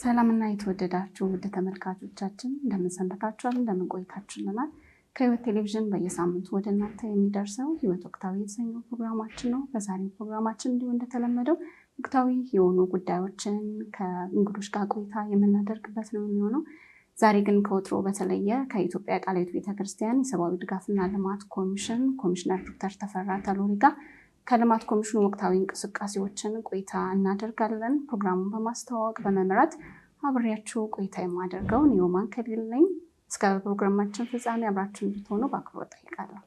ሰላምና የተወደዳችሁ ውድ ተመልካቾቻችን እንደምን ሰንብታችኋል? እንደምን ቆይታችሁልናል? ከህይወት ቴሌቪዥን በየሳምንቱ ወደ እናንተ የሚደርሰው ህይወት ወቅታዊ የተሰኘው ፕሮግራማችን ነው። በዛሬው ፕሮግራማችን እንዲሁ እንደተለመደው ወቅታዊ የሆኑ ጉዳዮችን ከእንግዶች ጋር ቆይታ የምናደርግበት ነው የሚሆነው። ዛሬ ግን ከወትሮ በተለየ ከኢትዮጵያ ቃለ ሕይወት ቤተክርስቲያን የሰብአዊ ድጋፍና ልማት ኮሚሽን ኮሚሽነር ዶክተር ተፈራ ተሎሪ ጋር ከልማት ኮሚሽኑ ወቅታዊ እንቅስቃሴዎችን ቆይታ እናደርጋለን። ፕሮግራሙን በማስተዋወቅ በመምራት አብሬያችሁ ቆይታ የማደርገው ኒዮማን ከሊል ነኝ። እስከ ፕሮግራማችን ፍጻሜ አብራችሁ እንድትሆኑ በአክብሮት ጠይቃለሁ።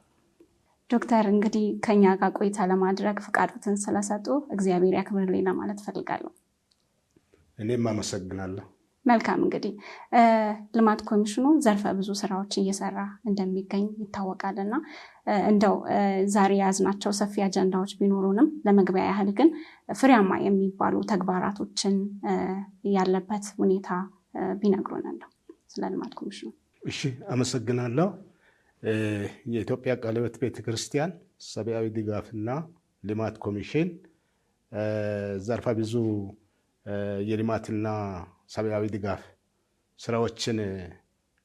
ዶክተር እንግዲህ ከኛ ጋር ቆይታ ለማድረግ ፍቃዶትን ስለሰጡ እግዚአብሔር ያክብርልኝ ለማለት ፈልጋለሁ። እኔም አመሰግናለሁ። መልካም እንግዲህ ልማት ኮሚሽኑ ዘርፈ ብዙ ስራዎች እየሰራ እንደሚገኝ ይታወቃልና እንደው ዛሬ ያዝናቸው ሰፊ አጀንዳዎች ቢኖሩንም ለመግቢያ ያህል ግን ፍሬያማ የሚባሉ ተግባራቶችን ያለበት ሁኔታ ቢነግሩን እንደው ስለ ልማት ኮሚሽኑ። እሺ አመሰግናለሁ። የኢትዮጵያ ቃለ ሕይወት ቤተክርስቲያን ሰብአዊ ድጋፍና ልማት ኮሚሽን ዘርፈ ብዙ የልማትና ሰብአዊ ድጋፍ ስራዎችን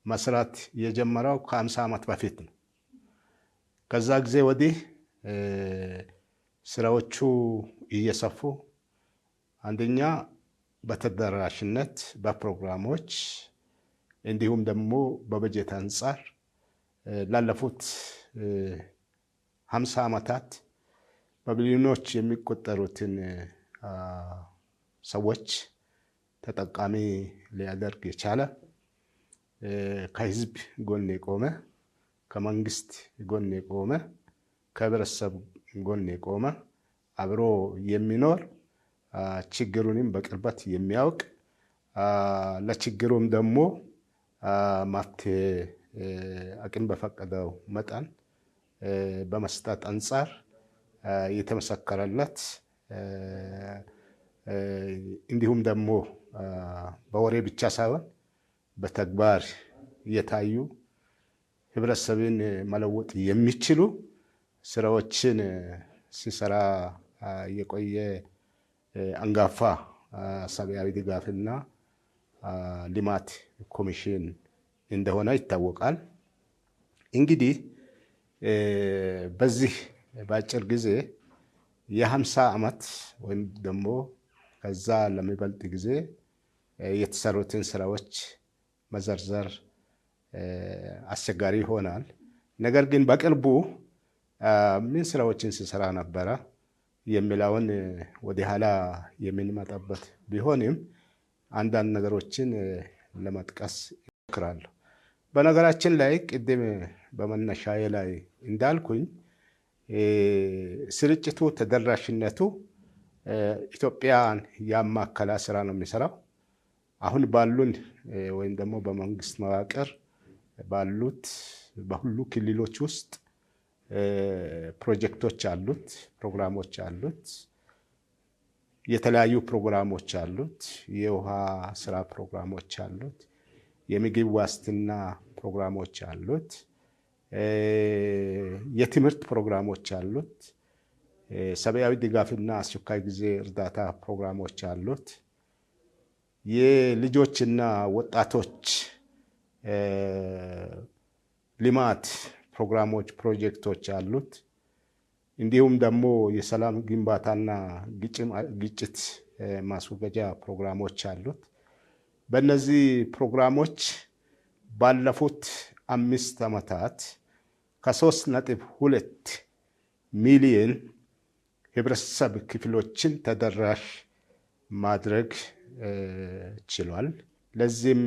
መስራት የጀመረው ከ50 ዓመት በፊት ነው። ከዛ ጊዜ ወዲህ ስራዎቹ እየሰፉ አንደኛ በተደራሽነት በፕሮግራሞች እንዲሁም ደግሞ በበጀት አንጻር ላለፉት 50 ዓመታት በቢሊዮኖች የሚቆጠሩትን ሰዎች ተጠቃሚ ሊያደርግ የቻለ ከህዝብ ጎን የቆመ ከመንግስት ጎን የቆመ ከህብረተሰብ ጎን የቆመ አብሮ የሚኖር ችግሩንም በቅርበት የሚያውቅ ለችግሩም ደግሞ መፍትሄ አቅም በፈቀደው መጠን በመስጠት አንጻር የተመሰከረለት እንዲሁም ደግሞ በወሬ ብቻ ሳይሆን በተግባር እየታዩ ህብረተሰብን መለወጥ የሚችሉ ስራዎችን ሲሰራ የቆየ አንጋፋ ሰብአዊ ድጋፍና ልማት ኮሚሽን እንደሆነ ይታወቃል። እንግዲህ በዚህ በአጭር ጊዜ የ50 ዓመት ወይም ደግሞ ከዛ ለሚበልጥ ጊዜ የተሰሩትን ስራዎች መዘርዘር አስቸጋሪ ይሆናል። ነገር ግን በቅርቡ ምን ስራዎችን ሲሰራ ነበረ የሚለውን ወደ ኋላ የምንመጣበት ቢሆንም አንዳንድ ነገሮችን ለመጥቀስ እሞክራለሁ። በነገራችን ላይ ቅድም በመነሻዬ ላይ እንዳልኩኝ ስርጭቱ ተደራሽነቱ ኢትዮጵያን ያማከለ ስራ ነው የሚሰራው። አሁን ባሉን ወይም ደግሞ በመንግስት መዋቅር ባሉት በሁሉ ክልሎች ውስጥ ፕሮጀክቶች አሉት፣ ፕሮግራሞች አሉት፣ የተለያዩ ፕሮግራሞች አሉት። የውሃ ስራ ፕሮግራሞች አሉት፣ የምግብ ዋስትና ፕሮግራሞች አሉት፣ የትምህርት ፕሮግራሞች አሉት፣ ሰብአዊ ድጋፍና አስቸኳይ ጊዜ እርዳታ ፕሮግራሞች አሉት፣ የልጆችና ወጣቶች ልማት ፕሮግራሞች ፕሮጀክቶች አሉት። እንዲሁም ደግሞ የሰላም ግንባታና ግጭት ማስወገጃ ፕሮግራሞች አሉት። በእነዚህ ፕሮግራሞች ባለፉት 5 ዓመታት ከ3.2 ሚሊዮን ህብረተሰብ ክፍሎችን ተደራሽ ማድረግ ችሏል። ለዚህም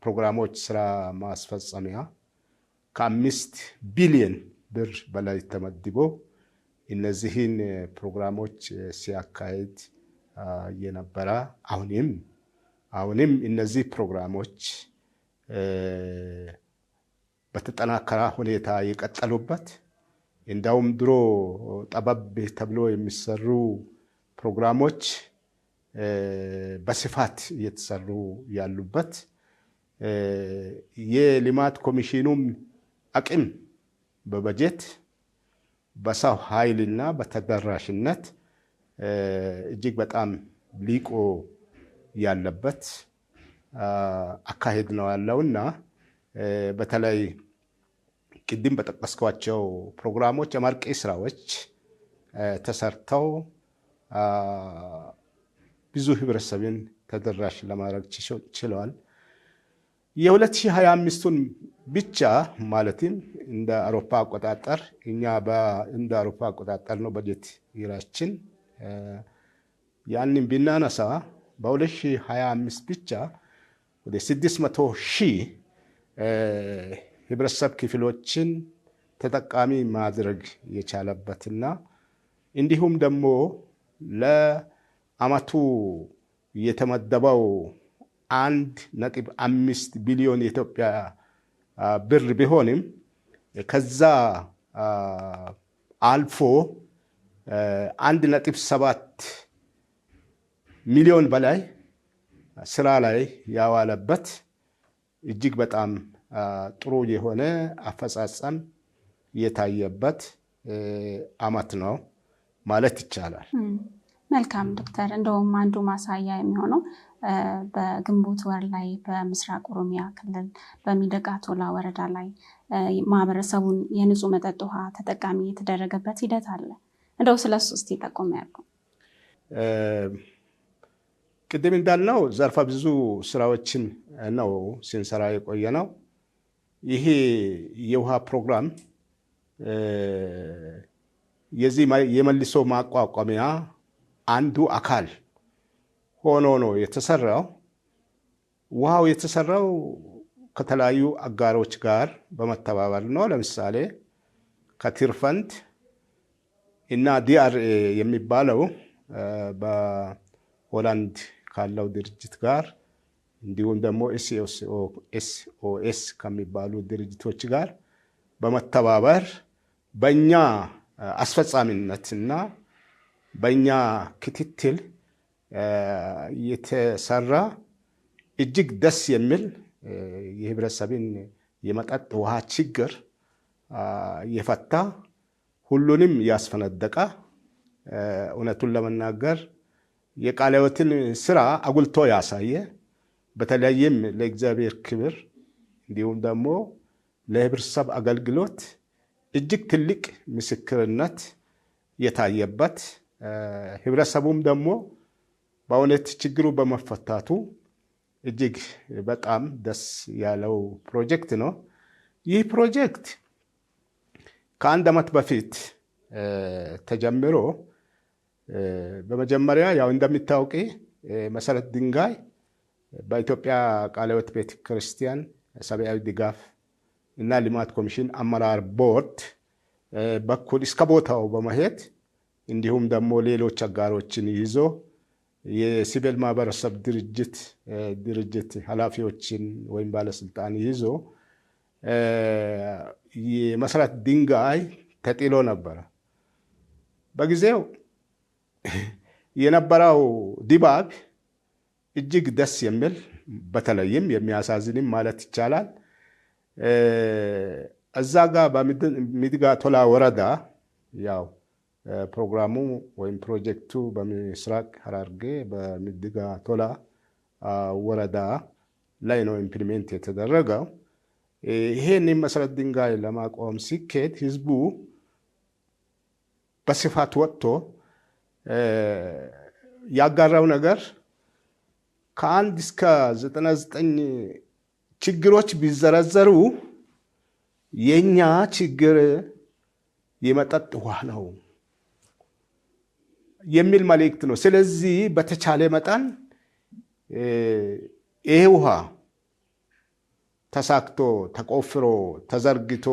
ፕሮግራሞች ስራ ማስፈጸሚያ ከ5 ቢሊዮን ብር በላይ ተመድቦ እነዚህን ፕሮግራሞች ሲያካሂድ የነበረ አሁንም እነዚህ ፕሮግራሞች በተጠናከረ ሁኔታ የቀጠሉበት እንዳውም ድሮ ጠበብ ተብሎ የሚሰሩ ፕሮግራሞች በስፋት እየተሰሩ ያሉበት የልማት ኮሚሽኑም አቅም በበጀት በሰው ኃይልና በተደራሽነት እጅግ በጣም ሊቆ ያለበት አካሄድ ነው ያለውና በተለይ ቅድም በጠቀስኳቸው ፕሮግራሞች የማርቂ ስራዎች ተሰርተው ብዙ ህብረተሰብን ተደራሽ ለማድረግ ችለዋል። የ2025ቱን ብቻ ማለትም እንደ አውሮፓ አቆጣጠር እኛ እንደ አውሮፓ አቆጣጠር ነው በጀት ይራችን ያንን ቢናነሳ በ2025 ብቻ ወደ 600,000 ህብረተሰብ ክፍሎችን ተጠቃሚ ማድረግ የቻለበትና እንዲሁም ደግሞ ለአመቱ የተመደበው 1.5 ቢሊዮን የኢትዮጵያ ብር ቢሆንም ከዛ አልፎ 1.7 ሚሊዮን በላይ ስራ ላይ ያዋለበት እጅግ በጣም ጥሩ የሆነ አፈጻጸም የታየበት አመት ነው ማለት ይቻላል። መልካም ዶክተር፣ እንደውም አንዱ ማሳያ የሚሆነው በግንቦት ወር ላይ በምስራቅ ኦሮሚያ ክልል በሚደጋ ቶላ ወረዳ ላይ ማህበረሰቡን የንጹህ መጠጥ ውሃ ተጠቃሚ የተደረገበት ሂደት አለ። እንደው ስለሱ እስቲ ጠቆም ያድርጉ። ቅድም እንዳልነው ዘርፈ ብዙ ስራዎችን ነው ስንሰራ የቆየ ነው። ይሄ የውሃ ፕሮግራም የዚህ የመልሶ ማቋቋሚያ አንዱ አካል ሆኖ ነው የተሰራው። ውሃው የተሰራው ከተለያዩ አጋሮች ጋር በመተባበር ነው። ለምሳሌ ከቲርፈንድ እና ዲአርኤ የሚባለው በሆላንድ ካለው ድርጅት ጋር እንዲሁም ደግሞ ኤስኦኤስ ከሚባሉ ድርጅቶች ጋር በመተባበር በእኛ አስፈጻሚነትና በእኛ ክትትል የተሰራ እጅግ ደስ የሚል የህብረተሰብን የመጠጥ ውሃ ችግር የፈታ ሁሉንም ያስፈነደቀ እውነቱን ለመናገር የቃለ ሕይወትን ስራ አጉልቶ ያሳየ በተለይም ለእግዚአብሔር ክብር እንዲሁም ደግሞ ለህብረተሰብ አገልግሎት እጅግ ትልቅ ምስክርነት የታየበት ህብረተሰቡም ደግሞ በእውነት ችግሩ በመፈታቱ እጅግ በጣም ደስ ያለው ፕሮጀክት ነው። ይህ ፕሮጀክት ከአንድ ዓመት በፊት ተጀምሮ በመጀመሪያ ያው እንደሚታወቅ መሰረት ድንጋይ በኢትዮጵያ ቃለ ሕይወት ቤተክርስቲያን ሰብአዊ ድጋፍ እና ልማት ኮሚሽን አመራር ቦርድ በኩል እስከ ቦታው በመሄድ እንዲሁም ደግሞ ሌሎች አጋሮችን ይዞ የሲቪል ማህበረሰብ ድርጅት ኃላፊዎችን ወይም ባለስልጣን ይዞ የመሰረት ድንጋይ ተጥሎ ነበረ። በጊዜው የነበረው ድባብ እጅግ ደስ የሚል በተለይም የሚያሳዝንም ማለት ይቻላል። እዛ ጋር በሚድጋ ቶላ ወረዳ ያው ፕሮግራሙ ወይም ፕሮጀክቱ በምስራቅ ሐረርጌ በሚድጋ ቶላ ወረዳ ላይ ነው ኢምፕሊሜንት የተደረገው። ይሄን መሰረት ድንጋይ ለማቆም ሲኬድ ህዝቡ በስፋት ወጥቶ ያጋራው ነገር ከ1 እስከ 99 ችግሮች ቢዘረዘሩ የኛ ችግር የመጠጥ ውሃ ነው የሚል መልእክት ነው። ስለዚህ በተቻለ መጠን ይሄ ውሃ ተሳክቶ ተቆፍሮ ተዘርግቶ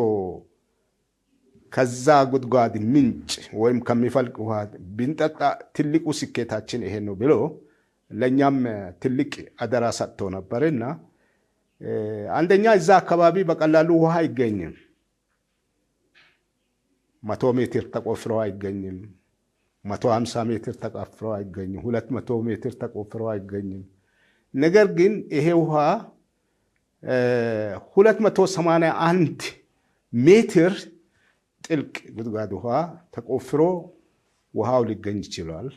ከዛ ጉድጓድ ምንጭ ወይም ከሚፈልቅ ውሃ ብንጠጣ ትልቁ ስኬታችን ይሄ ነው ብሎ ለኛም ትልቅ አደራ ሰጥቶ ነበርና አንደኛ እዛ አካባቢ በቀላሉ ውሃ አይገኝም። 100 ሜትር ተቆፍሮ አይገኝም። 150 ሜትር ተቆፍሮ አይገኝም። 200 ሜትር ተቆፍሮ አይገኝም። ነገር ግን ይሄ ውሃ 281 ሜትር ጥልቅ ጉድጓድ ውሃ ተቆፍሮ ውሃው ሊገኝ ይችላል።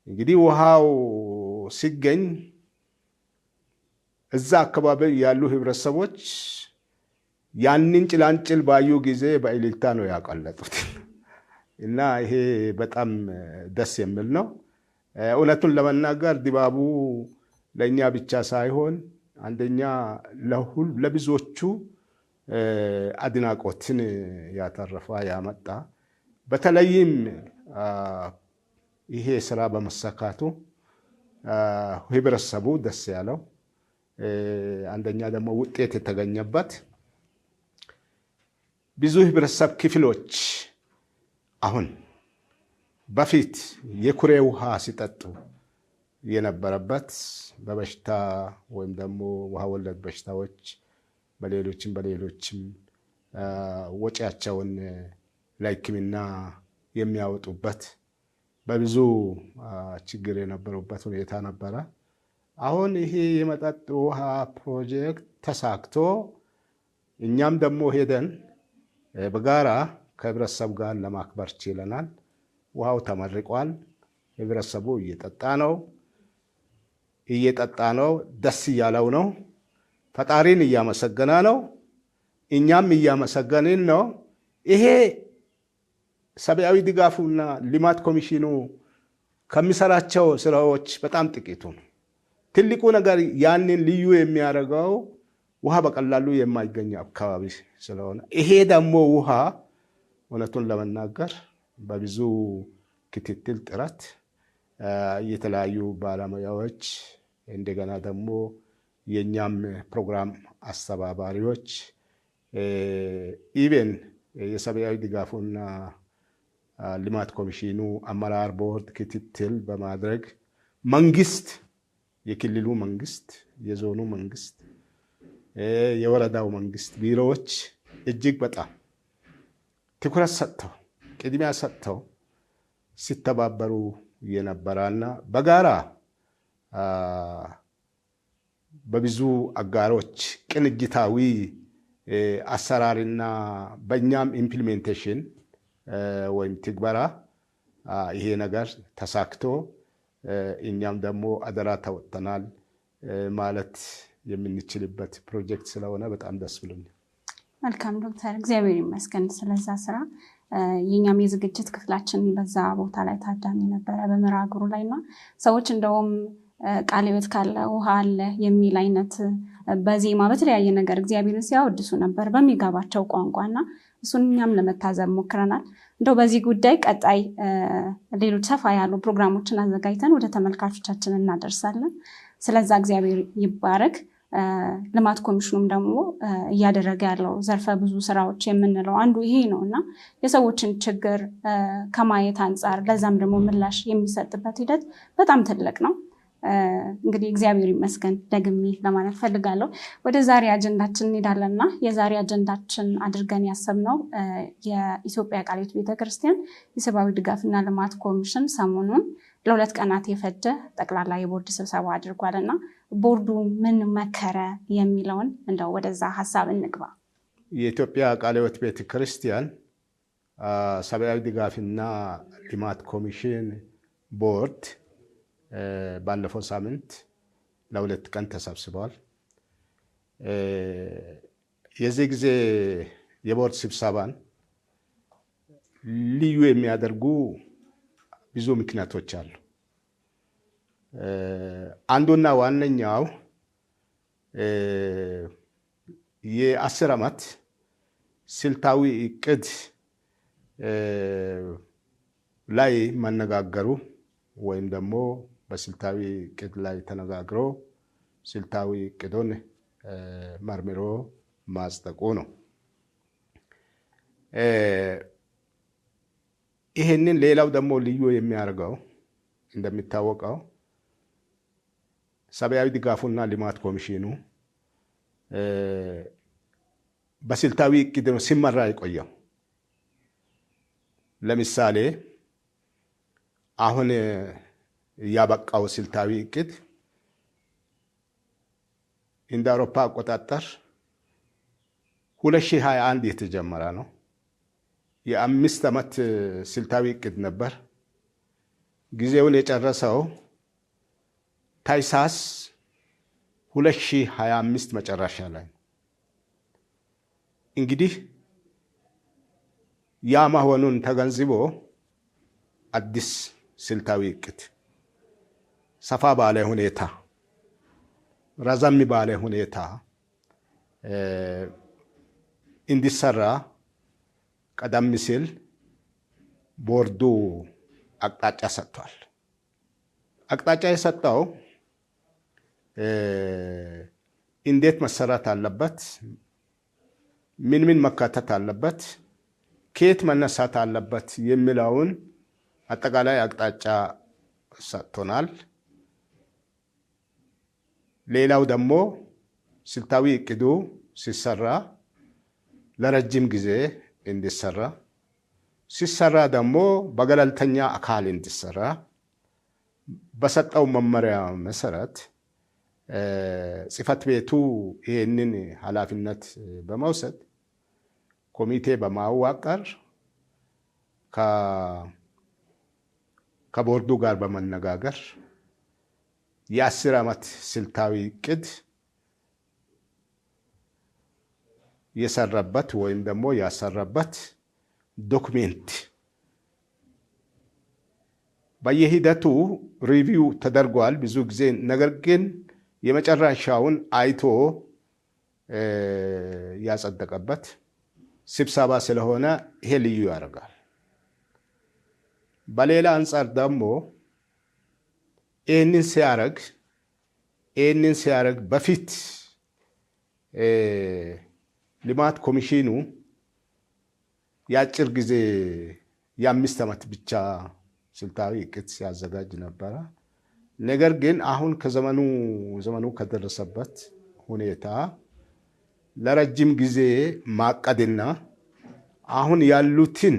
እንግዲህ ውሃው ሲገኝ እዛ አካባቢ ያሉ ህብረተሰቦች ያንን ጭላንጭል ባዩ ጊዜ በእልልታ ነው ያቀለጡት እና ይሄ በጣም ደስ የሚል ነው። እውነቱን ለመናገር ድባቡ ለእኛ ብቻ ሳይሆን አንደኛ ለብዙዎቹ አድናቆትን ያተረፈ ያመጣ፣ በተለይም ይሄ ስራ በመሳካቱ ህብረተሰቡ ደስ ያለው፣ አንደኛ ደግሞ ውጤት የተገኘበት ብዙ ህብረተሰብ ክፍሎች አሁን በፊት የኩሬ ውሃ ሲጠጡ የነበረበት በበሽታ ወይም ደግሞ ውሃ ወለድ በሽታዎች በሌሎችም ወጪያቸውን ለሕክምና የሚያወጡበት በብዙ ችግር የነበሩበት ሁኔታ ነበረ። አሁን ይሄ የመጠጥ ውሃ ፕሮጀክት ተሳክቶ እኛም ደግሞ ሄደን በጋራ ከህብረተሰብ ጋር ለማክበር ችለናል። ውሃው ተመርቋል። ህብረተሰቡ እየጠጣ ነው፣ ደስ እያለው ነው፣ ፈጣሪን እያመሰገነ ነው፣ እኛም እያመሰገንን ነው። ይሄ ሰብአዊ ድጋፉና ልማት ኮሚሽኑ ከሚሰራቸው ስራዎች በጣም ጥቂቱ ነው። ትልቁ ነገር ያንን ልዩ የሚያደርገው ውሃ በቀላሉ የማይገኝ አካባቢ ስለሆነ፣ ይሄ ደግሞ ውሃ እውነቱን ለመናገር በብዙ ክትትል ጥረት የተለያዩ ባለሙያዎች እንደገና ደግሞ የኛም ፕሮግራም አስተባባሪዎች ኢቨን የሰብአዊ ድጋፉና ልማት ኮሚሽኑ አመራር ቦርድ ክትትል በማድረግ መንግስት፣ የክልሉ መንግስት፣ የዞኑ መንግስት፣ የወረዳው መንግስት ቢሮዎች እጅግ በጣም ትኩረት ሰጥተው ቅድሚያ ሰጥተው ሲተባበሩ የነበረና በጋራ በብዙ አጋሮች ቅንጅታዊ አሰራርና በእኛም ኢምፕሊሜንቴሽን ወይም ትግበራ ይሄ ነገር ተሳክቶ እኛም ደግሞ አደራ ተወጥተናል ማለት የምንችልበት ፕሮጀክት ስለሆነ በጣም ደስ ብሎኛል። መልካም ዶክተር፣ እግዚአብሔር ይመስገን ስለዛ ስራ። የኛም የዝግጅት ክፍላችን በዛ ቦታ ላይ ታዳሚ ነበረ በመርሃ ግብሩ ላይና ሰዎች እንደውም ቃለ ሕይወት ካለ ውሃ አለ የሚል አይነት በዜማ በተለያየ ነገር እግዚአብሔርን ሲያወድሱ ነበር በሚገባቸው ቋንቋና እሱን እኛም ለመታዘብ ሞክረናል። እንደው በዚህ ጉዳይ ቀጣይ ሌሎች ሰፋ ያሉ ፕሮግራሞችን አዘጋጅተን ወደ ተመልካቾቻችን እናደርሳለን። ስለዛ እግዚአብሔር ይባረክ። ልማት ኮሚሽኑም ደግሞ እያደረገ ያለው ዘርፈ ብዙ ስራዎች የምንለው አንዱ ይሄ ነው እና የሰዎችን ችግር ከማየት አንጻር ለዛም ደግሞ ምላሽ የሚሰጥበት ሂደት በጣም ትልቅ ነው። እንግዲህ እግዚአብሔር ይመስገን ደግሜ ለማለት ፈልጋለሁ። ወደ ዛሬ አጀንዳችን እንሄዳለንና የዛሬ አጀንዳችን አድርገን ያሰብነው የኢትዮጵያ ቃለ ሕይወት ቤተክርስቲያን የሰብአዊ ድጋፍና ልማት ኮሚሽን ሰሞኑን ለ2 ቀናት የፈጀ ጠቅላላ የቦርድ ስብሰባ አድርጓልና ቦርዱ ምን መከረ የሚለውን እንደው ወደዛ ሀሳብ እንግባ። የኢትዮጵያ ቃለ ሕይወት ቤተክርስቲያን ሰብአዊ ድጋፍና ልማት ኮሚሽን ቦርድ ባለፈው ሳምንት ለ2 ቀን ተሰብስበዋል። የዚህ ጊዜ የቦርድ ስብሰባን ልዩ የሚያደርጉ ብዙ ምክንያቶች አሉ። አንዱና ዋነኛው የ10 ዓመት ስልታዊ እቅድ ላይ መነጋገሩ ወይም ደግሞ በስልታዊ እቅድ ላይ ተነጋግሮ ስልታዊ እቅዱን መርምሮ ማጽደቁ ነው። ይህንን ሌላው ደግሞ ልዩ የሚያደርገው እንደሚታወቀው ሰብአዊ ድጋፉና ልማት ኮሚሽኑ በስልታዊ እቅድ ነው ሲመራ የቆየው። ለምሳሌ አሁን ያበቃው ስልታዊ እቅድ እንደ አውሮፓ አቆጣጠር 2021 የተጀመረ ነው። የ5 ዓመት ስልታዊ እቅድ ነበር። ጊዜውን የጨረሰው ታኅሳስ 2025 መጨረሻ ላይ እንግዲህ ያ መሆኑን ተገንዝቦ አዲስ ስልታዊ እቅድ ሰፋ ባለ ሁኔታ ረዘም ባለ ሁኔታ እንዲሰራ ቀደም ሲል ቦርዱ አቅጣጫ ሰጥቷል። አቅጣጫ የሰጠው እንዴት መሰራት አለበት፣ ምን መካተት አለበት፣ ከየት መነሳት አለበት የሚለውን አጠቃላይ አቅጣጫ ሰጥቶናል። ሌላው ደግሞ ስልታዊ እቅዱ ሲሰራ ለረጅም ጊዜ እንዲሰራ ሲሰራ ደግሞ በገለልተኛ አካል እንዲሰራ በሰጠው መመሪያ መሰረት ጽሕፈት ቤቱ ይህንን ኃላፊነት በመውሰድ ኮሚቴ በማዋቀር ከቦርዱ ጋር በመነጋገር የ10 ዓመት ስልታዊ እቅድ የሰራበት ወይም ደግሞ ያሰራበት ዶክሜንት በየሂደቱ ሪቪው ተደርጓል ብዙ ጊዜ። ነገር ግን የመጨረሻውን አይቶ ያጸደቀበት ስብሰባ ስለሆነ ይሄ ልዩ ያደርጋል። በሌላ አንጻር ደግሞ ይህንን ሲያደርግ በፊት ልማት ኮሚሽኑ የአጭር ጊዜ የ5 ዓመት ብቻ ስልታዊ እቅድ ሲያዘጋጅ ነበረ። ነገር ግን አሁን ዘመኑ ከደረሰበት ሁኔታ ለረጅም ጊዜ ማቀድና አሁን ያሉትን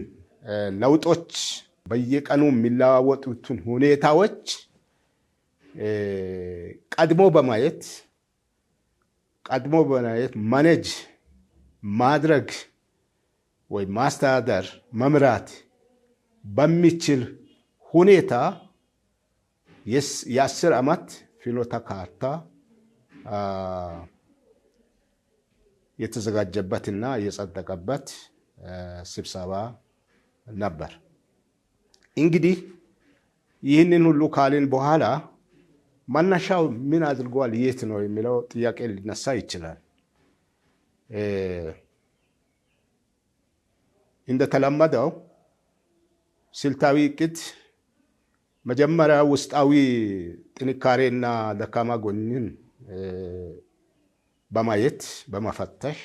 ለውጦች በየቀኑ የሚለዋወጡትን ሁኔታዎች ቀድሞ በማየት ማኔጅ ማድረግ ወይ ማስተዳደር መምራት በሚችል ሁኔታ የ10 ዓመት ፍኖተ ካርታ የተዘጋጀበትና የጸደቀበት ስብሰባ ነበር። እንግዲህ ይህንን ሁሉ ካልን በኋላ መነሻው ምን አድርጓል፣ የት ነው የሚለው ጥያቄ ሊነሳ ይችላል። እንደተለመደው ስልታዊ እቅድ መጀመሪያ ውስጣዊ ጥንካሬና ደካማ ጎንን በማየት በመፈተሽ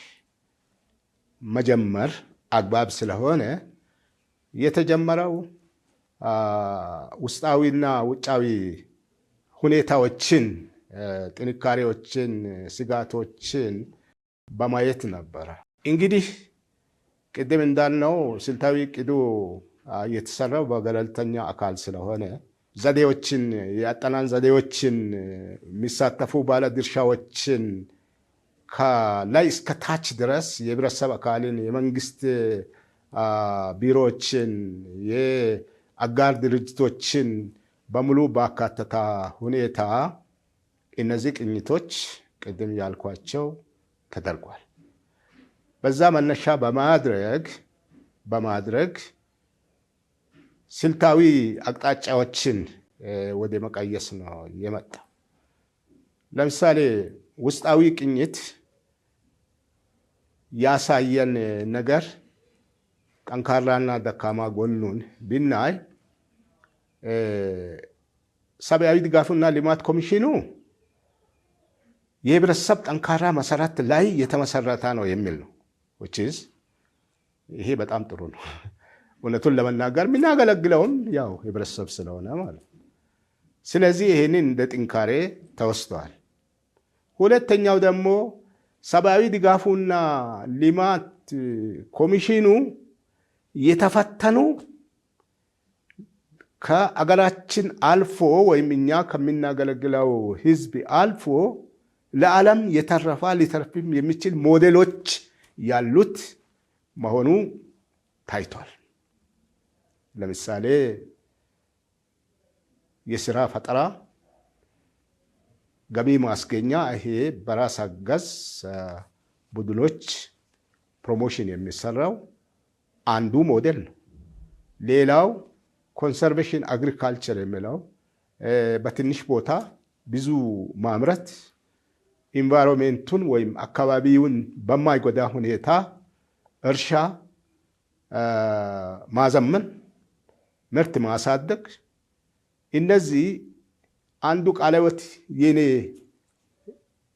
መጀመር አግባብ ስለሆነ የተጀመረው ውስጣዊና ውጫዊ ሁኔታዎችን፣ ጥንካሬዎችን፣ ስጋቶችን በማየት ነበረ። እንግዲህ ቅድም እንዳልነው ስልታዊ እቅዱ የተሰራው በገለልተኛ አካል ስለሆነ የአጠናን ዘዴዎችን የሚሳተፉ ባለድርሻዎችን ከላይ እስከ ታች ድረስ የህብረተሰብ አካልን፣ የመንግስት ቢሮዎችን፣ የአጋር ድርጅቶችን በሙሉ ባካተታ ሁኔታ እነዚህ ቅኝቶች ቅድም ያልኳቸው ተደርጓል። በዛ መነሻ በማድረግ ስልታዊ አቅጣጫዎችን ወደ መቀየስ ነው የመጣ። ለምሳሌ ውስጣዊ ቅኝት ያሳየን ነገር ጠንካራና ደካማ ጎኑን ብናይ ሰብአዊ ድጋፍና ልማት ኮሚሽኑ የህብረተሰብ ጠንካራ መሰረት ላይ የተመሰረተ ነው የሚል ነው። ይሄ በጣም ጥሩ ነው። እውነቱን ለመናገር የምናገለግለውም ያው ህብረተሰብ ስለሆነ ማለት ነው። ስለዚህ ይሄንን እንደ ጥንካሬ ተወስዷል። ሁለተኛው ደግሞ ሰብአዊ ድጋፉና ልማት ኮሚሽኑ የተፈተኑ ከአገራችን አልፎ ወይም እኛ ከምናገለግለው ህዝብ አልፎ ለዓለም ሊተርፍም የሚችል ሞዴሎች ያሉት መሆኑ ታይቷል። ለምሳሌ የስራ ፈጠራ፣ ገቢ ማስገኛ ይሄ በራስ አገዝ ቡድኖች ፕሮሞሽን የሚሰራው አንዱ ሞዴል ነው። ሌላው ኮንሰርቬሽን አግሪካልቸር የሚለው በትንሽ ቦታ ብዙ ማምረት ኢንቫይሮንሜንቱን ወይም አካባቢውን በማይጎዳ ሁኔታ እርሻ ማዘመን፣ ምርት ማሳደግ፣ እነዚህ አንዱ ቃለ ሕይወት የኔ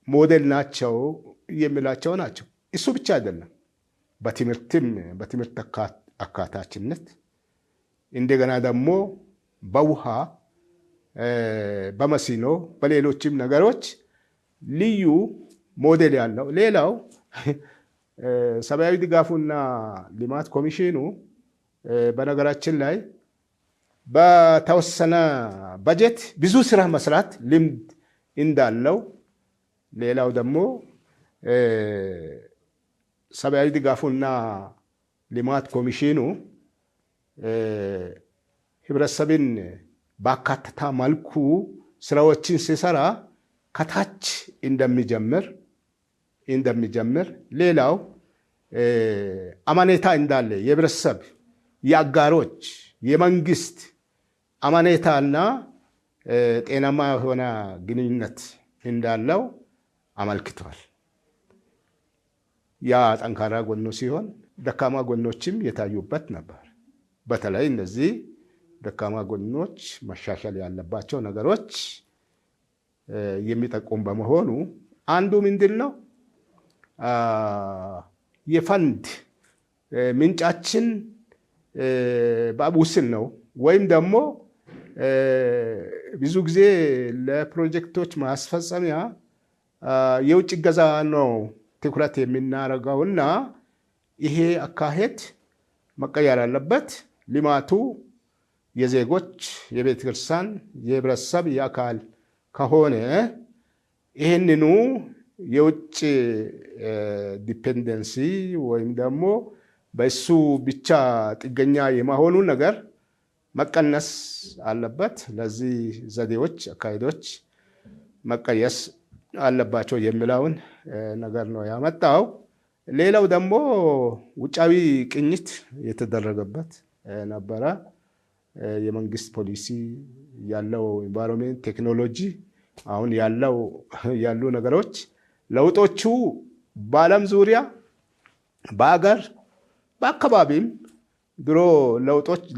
ሞዴል ናቸው የሚላቸው ናቸው። እሱ ብቻ አይደለም። በትምህርት አካታችነት እንደገና ደግሞ በውሃ በመስኖ በሌሎችም ነገሮች ልዩ ሞዴል ያለው። ሌላው ሰብአዊ ድጋፉና ልማት ኮሚሽኑ በነገራችን ላይ በተወሰነ በጀት ብዙ ስራ መስራት ልምድ እንዳለው፣ ሌላው ደግሞ ሰብአዊ ድጋፉና ልማት ኮሚሽኑ ህብረተሰብን ባካተታ መልኩ ስራዎችን ሲሰራ ከታች እንደሚጀምር፣ ሌላው አማኔታ እንዳለ የህብረተሰብ የአጋሮች የመንግስት አማኔታና ጤናማ የሆነ ግንኙነት እንዳለው አመልክቷል። ያ ጠንካራ ጎኑ ሲሆን ደካማ ጎኖችም የታዩበት ነበር። በተለይ እነዚህ ደካማ ጎኖች መሻሻል ያለባቸው ነገሮች የሚጠቁም በመሆኑ አንዱ ምንድን ነው? የፈንድ ምንጫችን ውስን ነው፣ ወይም ደግሞ ብዙ ጊዜ ለፕሮጀክቶች ማስፈጸሚያ የውጭ እገዛ ነው ትኩረት የምናደርገውና ይሄ አካሄድ መቀየር አለበት። ልማቱ የዜጎች የቤተ ክርስቲያን የህብረተሰብ የአካል ከሆነ ይህንኑ የውጭ ዲፔንደንሲ ወይም ደግሞ በእሱ ብቻ ጥገኛ የመሆኑ ነገር መቀነስ አለበት። ለዚህ ዘዴዎች፣ አካሄዶች መቀየስ አለባቸው የሚለውን ነገር ነው ያመጣው። ሌላው ደግሞ ውጫዊ ቅኝት የተደረገበት ነበረ። የመንግስት ፖሊሲ ያለው ኢንቫይሮንሜንት፣ ቴክኖሎጂ፣ አሁን ያሉ ነገሮች ለውጦቹ በዓለም ዙሪያ በአገር በአካባቢም ድሮ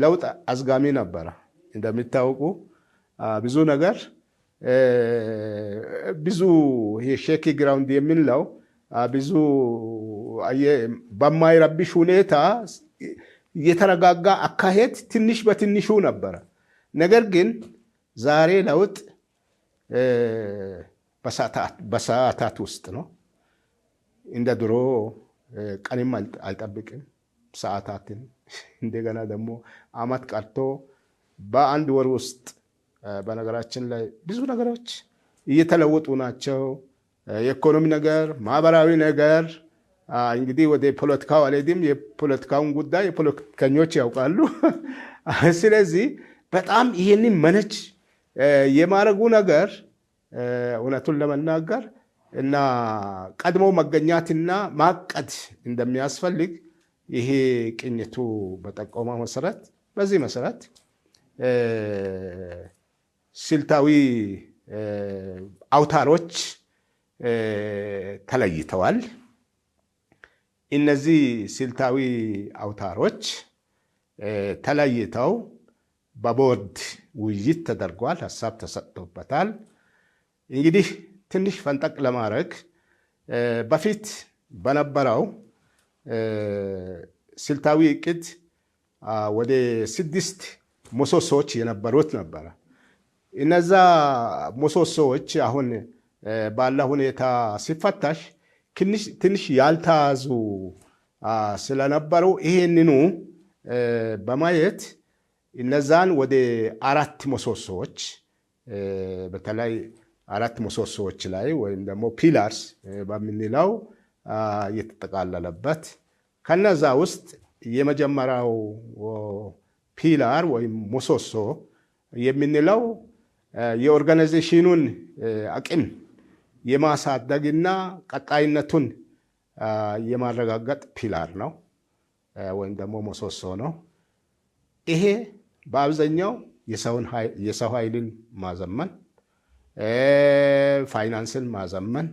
ለውጥ አዝጋሚ ነበረ። እንደሚታወቁ ብዙ ነገር ብዙ ሼኪ ግራውንድ የምንለው ብዙ በማይረብሽ ሁኔታ የተረጋጋ አካሄድ ትንሽ በትንሹ ነበረ። ነገር ግን ዛሬ ለውጥ በሰዓታት ውስጥ ነው። እንደ ድሮ ቀንም አልጠብቅም፣ ሰዓታትን እንደገና ደግሞ አመት ቀርቶ በአንድ ወር ውስጥ በነገራችን ላይ ብዙ ነገሮች እየተለወጡ ናቸው። የኢኮኖሚ ነገር፣ ማህበራዊ ነገር እንግዲህ ወደ ፖለቲካው አልሄድም። የፖለቲካውን ጉዳይ የፖለቲከኞች ያውቃሉ። ስለዚህ በጣም ይሄንን መነች የማረጉ ነገር እውነቱን ለመናገር እና ቀድሞ መገኛትና ማቀድ እንደሚያስፈልግ ይሄ ቅኝቱ በጠቆማ መሰረት በዚህ መሰረት ስልታዊ አውታሮች ተለይተዋል። እነዚህ ስልታዊ አውታሮች ተለይተው በቦርድ ውይይት ተደርጓል። ሀሳብ ተሰጥቶበታል። እንግዲህ ትንሽ ፈንጠቅ ለማድረግ በፊት በነበረው ስልታዊ እቅድ ወደ 6 ምሰሶዎች የነበሩት ነበረ። እነዛ ምሰሶዎች አሁን ባለ ሁኔታ ሲፈታሽ ትንሽ ያልተያዙ ስለነበሩ ይሄንኑ በማየት እነዛን ወደ 4 ምሰሶዎች በተለይ 4 ምሰሶዎች ላይ ወይም ደግሞ ፒላርስ በምንለው የተጠቃለለበት ከነዛ ውስጥ የመጀመሪያው ፒላር ወይም ምሰሶ የምንለው የኦርጋናይዜሽኑን አቅም የማሳደግና ቀጣይነቱን የማረጋገጥ ፒላር ነው ወይም ደግሞ ምሰሶ ነው። ይሄ በአብዛኛው የሰው ኃይልን ማዘመን፣ ፋይናንስን ማዘመን፣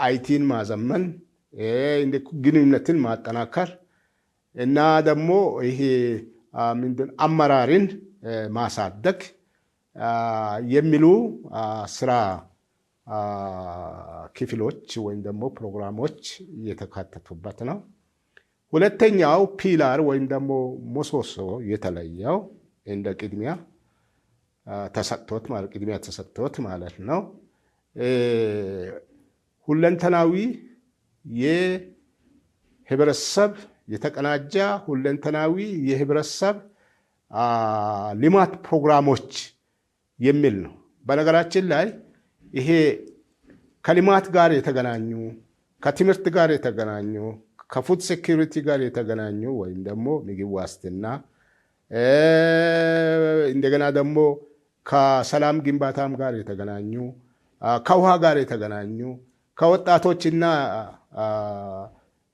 አይቲን ማዘመን፣ ግንኙነትን ማጠናከር እና ደግሞ ይሄ አመራርን ማሳደግ የሚሉ ስራ ክፍሎች ወይም ደግሞ ፕሮግራሞች የተካተቱበት ነው። ሁለተኛው ፒላር ወይም ደግሞ ምሰሶ የተለየው እንደ ቅድሚያ ተሰጥቶት ማለት ነው ሁለንተናዊ የህብረተሰብ የተቀናጀ ሁለንተናዊ የህብረተሰብ ልማት ፕሮግራሞች የሚል ነው። በነገራችን ላይ ይሄ ከልማት ጋር የተገናኙ ከትምህርት ጋር የተገናኙ ከፉድ ሴኩሪቲ ጋር የተገናኙ ወይም ደግሞ ምግብ ዋስትና እንደገና ደግሞ ከሰላም ግንባታም ጋር የተገናኙ ከውሃ ጋር የተገናኙ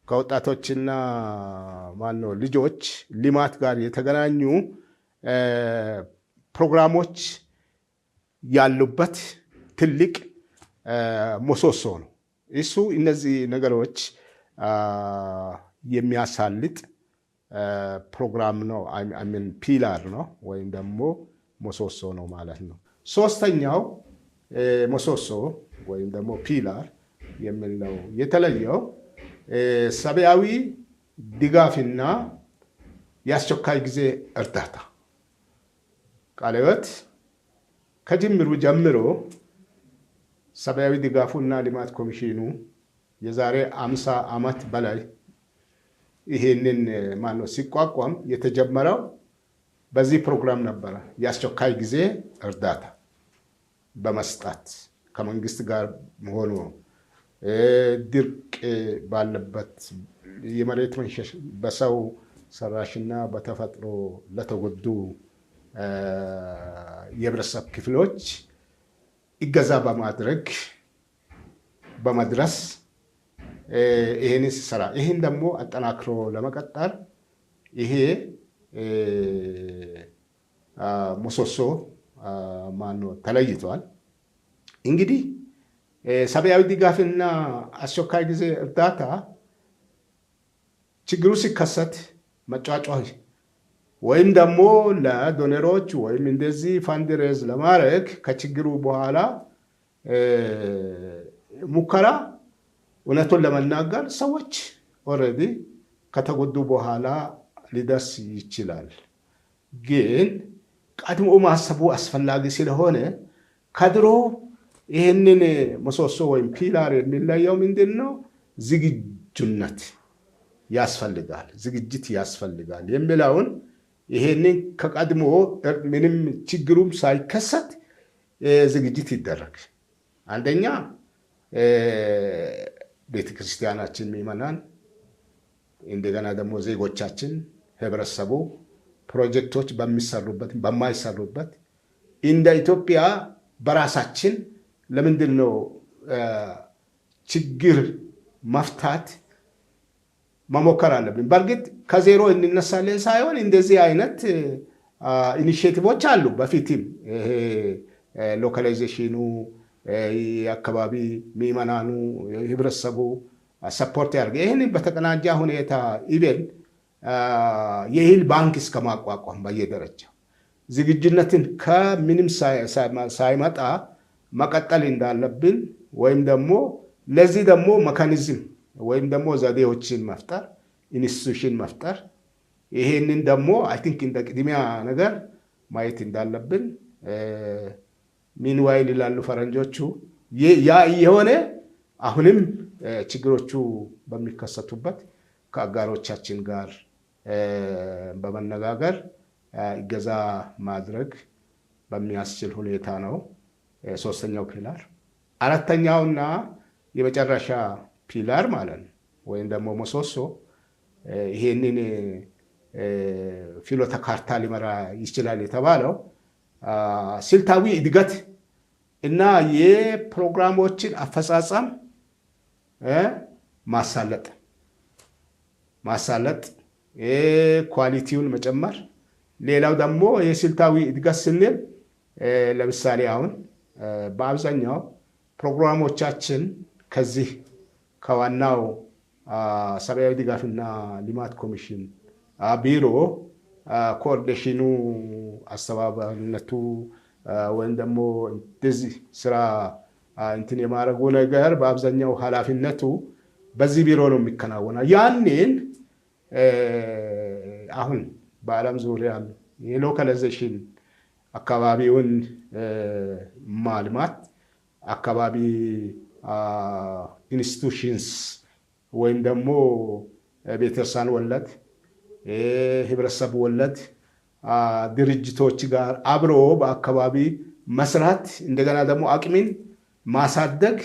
ከወጣቶችና ማነው ልጆች ልማት ጋር የተገናኙ ፕሮግራሞች ያሉበት ትልቅ ምሰሶ ነው። እሱ እነዚህ ነገሮች የሚያሳልጥ ፕሮግራም ነው፣ ፒላር ነው ወይም ደግሞ ምሰሶ ነው ማለት ነው። ሶስተኛው ምሰሶ ወይም ደግሞ ፒላር የሚለው የተለየው ሰብአዊ ድጋፍና የአስቸኳይ ጊዜ እርዳታ ቃለ ሕይወት ከጅምሩ ጀምሮ ሰብአዊ ድጋፉና ልማት ኮሚሽኑ የዛሬ 50 ዓመት በላይ ይሄንን ሲቋቋም የተጀመረው በዚህ ፕሮግራም ነበረ። የአስቸኳይ ጊዜ እርዳታ በመስጠት ከመንግስት ጋር ሆኖ ድርቅ ባለበት የመሬት መንሸራተት በሰው ሰራሽና በተፈጥሮ ለተጎዱ የህብረተሰብ ክፍሎች እገዛ በማድረግ በመድረስ ይሄንን ሲሰራ ይሄን ደግሞ አጠናክሮ ለመቀጠል ይሄ ምሰሶ ተለይቷል። እንግዲህ ሰብአዊ ድጋፍና አስቸኳይ ጊዜ እርዳታ ችግሩ ሲከሰት መጫጫህ ወይም ደግሞ ለዶነሮች ወይም እንደዚህ ፋንድሬዝ ለማድረግ ከችግሩ በኋላ ሙከራ እውነቱን ለመናገር ሰዎች ኦልሬዲ ከተጎዱ በኋላ ሊደርስ ይችላል። ግን ቀድሞ ማሰቡ አስፈላጊ ስለሆነ ከድሮ ይህንን ምሰሶ ወይም ፒላር የሚለየው ምንድን ነው? ዝግጁነት ያስፈልጋል፣ ዝግጅት ያስፈልጋል የሚለውን ይሄንን ከቀድሞ ምንም ችግሩም ሳይከሰት ዝግጅት ይደረግ። አንደኛ ቤተክርስቲያናችን ምዕመናን፣ እንደገና ደግሞ ዜጎቻችን፣ ህብረተሰቡ ፕሮጀክቶች በሚሰሩበት በማይሰሩበት እንደ ኢትዮጵያ በራሳችን ለምንድን ነው ችግር መፍታት መሞከር አለብን። በእርግጥ ከዜሮ እንነሳለን ሳይሆን እንደዚህ አይነት ኢኒሼቲቮች አሉ። በፊትም ይሄ ሎካላይዜሽኑ የአካባቢ ምዕመናኑ ህብረተሰቡ ሰፖርት ያደርገ ይህን በተቀናጀ ሁኔታ ኢቨን የእህል ባንክ እስከ ማቋቋም በየደረጃው ዝግጁነትን ከምንም ሳይመጣ መቀጠል እንዳለብን ወይም ደግሞ ለዚህ ደግሞ ሜካኒዝም ወይም ደግሞ ዘዴዎችን መፍጠር ኢንስቲትዩሽን መፍጠር ይሄንን ደግሞ አይ ቲንክ እንደ ቅድሚያ ነገር ማየት እንዳለብን ሚንዋይል ይላሉ ፈረንጆቹ። ያ የሆነ አሁንም ችግሮቹ በሚከሰቱበት ከአጋሮቻችን ጋር በመነጋገር እገዛ ማድረግ በሚያስችል ሁኔታ ነው። ሶስተኛው ፒላር። አራተኛውና የመጨረሻ ፒላር ማለት ነው ወይም ደግሞ ምሰሶ ይሄንን ፍኖተ ካርታ ሊመራ ይችላል የተባለው ስልታዊ እድገት እና የፕሮግራሞችን አፈጻጸም ማሳለጥ ኳሊቲውን መጨመር። ሌላው ደግሞ የስልታዊ እድገት ስንል ለምሳሌ አሁን በአብዛኛው ፕሮግራሞቻችን ከዚህ ከዋናው ሰብአዊ ድጋፍና ልማት ኮሚሽን ቢሮ ኮኦርዲኔሽኑ አስተባባሪነቱ ወይም ደግሞ እንደዚህ ስራ እንትን የማድረጉ ነገር በአብዛኛው ኃላፊነቱ በዚህ ቢሮ ነው የሚከናወነው። ያንን አሁን በዓለም ዙሪያ የሎካላይዜሽን አካባቢውን ማልማት አካባቢ ኢንስቲቱሽንስ ወይም ደግሞ ቤተክርስቲያን ወለድ ህብረተሰብ ወለድ ድርጅቶች ጋር አብሮ በአካባቢ መስራት እንደገና ደግሞ አቅምን ማሳደግ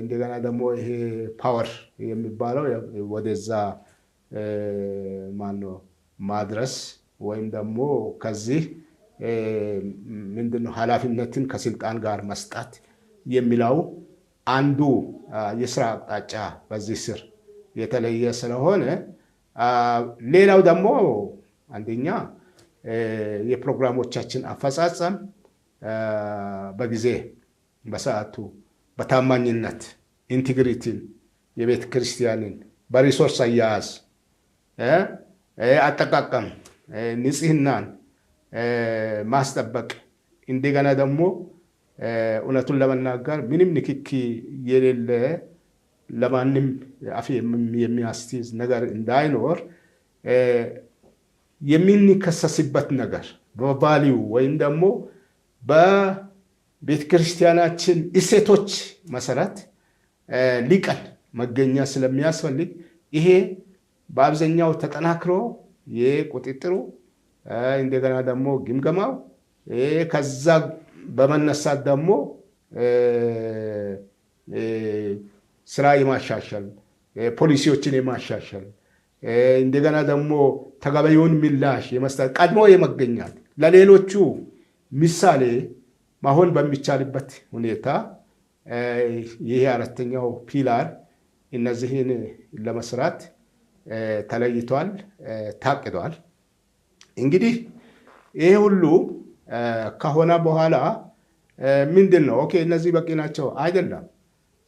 እንደገና ደግሞ ይሄ ፓወር የሚባለው ወደዛ ማነው ማድረስ ወይም ደግሞ ከዚህ ምንድነው ኃላፊነትን ከስልጣን ጋር መስጠት የሚለው አንዱ የስራ አቅጣጫ በዚህ ስር የተለየ ስለሆነ ሌላው ደግሞ አንደኛ የፕሮግራሞቻችን አፈጻጸም በጊዜ በሰዓቱ በታማኝነት ኢንቴግሪቲን የቤተ ክርስቲያንን በሪሶርስ አያያዝ አጠቃቀም ንጽህናን ማስጠበቅ እንደገና ደግሞ እውነቱን ለመናገር ምንም ንክኪ የሌለ ለማንም አፍ የሚያስይዝ ነገር እንዳይኖር የሚንከሰስበት ነገር በቫሊዩ ወይም ደግሞ በቤተ ክርስቲያናችን እሴቶች መሰረት ሊቀን መገኛ ስለሚያስፈልግ ይሄ በአብዛኛው ተጠናክሮ የቁጥጥሩ እንደገና ደግሞ ግምገማው ከዛ በመነሳት ደግሞ ስራ የማሻሻል ፖሊሲዎችን የማሻሻል እንደገና ደግሞ ተገቢውን ምላሽ የመስጠት ቀድሞ የመገኛት ለሌሎቹ ምሳሌ ማሆን በሚቻልበት ሁኔታ ይሄ አራተኛው ፒላር እነዚህን ለመስራት ተለይቷል፣ ታቅዷል። እንግዲህ ይሄ ሁሉ ከሆነ በኋላ ምንድነው ኦኬ እነዚህ በቂ ናቸው አይደለም።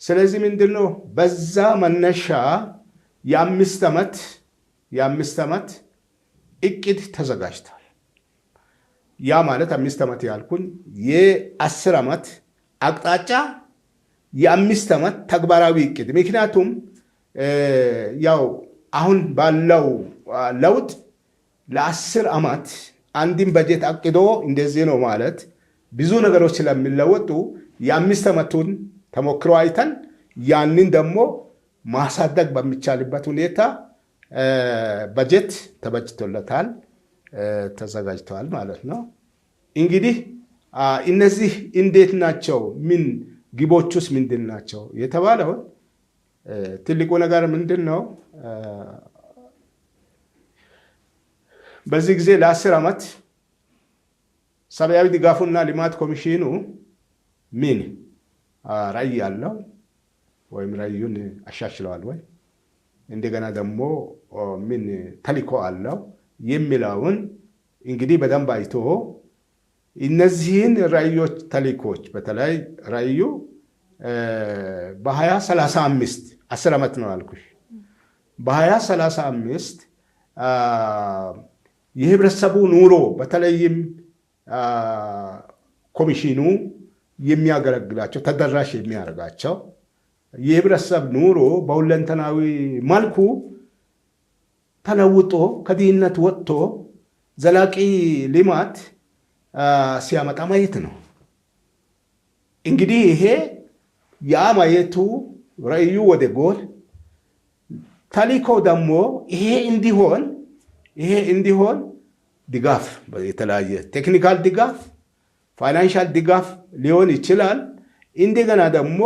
ስለዚህ ምንድነው በዛ መነሻ የአምስት ዓመት እቅድ ተዘጋጅቷል። ያ ማለት 5 ዓመት ያልኩኝ የ10 ዓመት አቅጣጫ የ5 ዓመት ተግባራዊ እቅድ። ምክንያቱም ያው አሁን ባለው ለውጥ ለ10 ዓመት አንድን በጀት አቅዶ እንደዚህ ነው ማለት ብዙ ነገሮች ስለሚለወጡ የ5 ዓመቱን ተሞክሮ አይተን ያንን ደግሞ ማሳደግ በሚቻልበት ሁኔታ በጀት ተበጅቶለታል፣ ተዘጋጅተዋል ማለት ነው። እንግዲህ እነዚህ እንዴት ናቸው? ምን ግቦቹስ ምንድን ናቸው የተባለው ትልቁ ነገር ምንድን ነው? በዚህ ጊዜ ለ10 ዓመት ሰብአዊ ድጋፉና ልማት ኮሚሽኑ ምን ራዕይ ያለው ወይም ራዕዩን አሻሽለዋል ወይ እንደገና ደግሞ ምን ተልዕኮ አለው የሚለውን እንግዲህ በደንብ አይቶ እነዚህን ራዕዮች ተልዕኮች በተለይ ራዕዩ በ2035 10 ዓመት ነው አልኩሽ። በ2035 የህብረተሰቡ ኑሮ በተለይም ኮሚሽኑ የሚያገለግላቸው ተደራሽ የሚያደርጋቸው የህብረተሰብ ኑሮ በሁለንተናዊ መልኩ ተለውጦ ከድህነት ወጥቶ ዘላቂ ልማት ሲያመጣ ማየት ነው። እንግዲህ ይሄ ያ ማየቱ ራዕዩ ወደ ጎል ተልዕኮ ደግሞ ይሄ እንዲሆን ድጋፍ የተለያየ ቴክኒካል ድጋፍ፣ ፋይናንሻል ድጋፍ ሊሆን ይችላል። እንደገና ደግሞ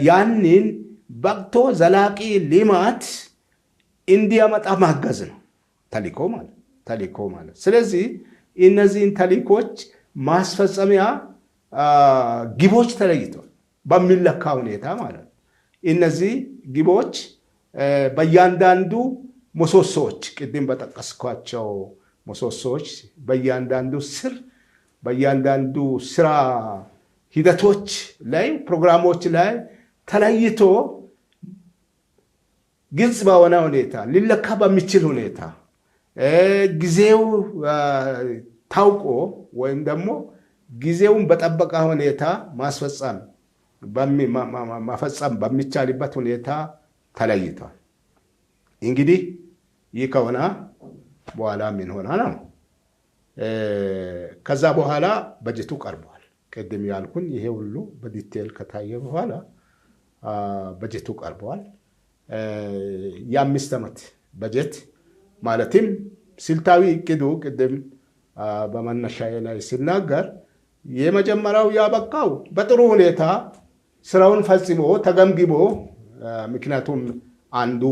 ያንን በቅቶ ዘላቂ ልማት እንዲያመጣ ማገዝ ነው ተልዕኮ ማለት። ስለዚህ እነዚህን ተልዕኮች ማስፈጸሚያ ግቦች ተለይተዋል በሚለካ ሁኔታ ማለት ነው። እነዚህ ግቦች በእያንዳንዱ ምሰሶዎች ቅድም በጠቀስኳቸው ምሰሶዎች በእያንዳንዱ ስር በእያንዳንዱ ስራ ሂደቶች ላይ ፕሮግራሞች ላይ ተለይቶ ግልጽ በሆነ ሁኔታ ሊለካ በሚችል ሁኔታ ጊዜው ታውቆ ወይም ደግሞ ጊዜውን በጠበቀ ሁኔታ ማፈጸም በሚቻልበት ሁኔታ ተለይቷል። እንግዲህ ይህ ከሆነ በኋላ ምን ሆነ ነው? ከዛ በኋላ በጀቱ ቀርቧል። ቅድም ያልኩን ይሄ ሁሉ በዲቴል ከታየ በኋላ በጀቱ ቀርቧል። የ5 ዓመት በጀት ማለትም ስልታዊ እቅዱ ቅድም በመነሻዬ ላይ ሲናገር የመጀመሪያው ያበቃው በጥሩ ሁኔታ ስራውን ፈጽሞ ተገምግሞ፣ ምክንያቱም አንዱ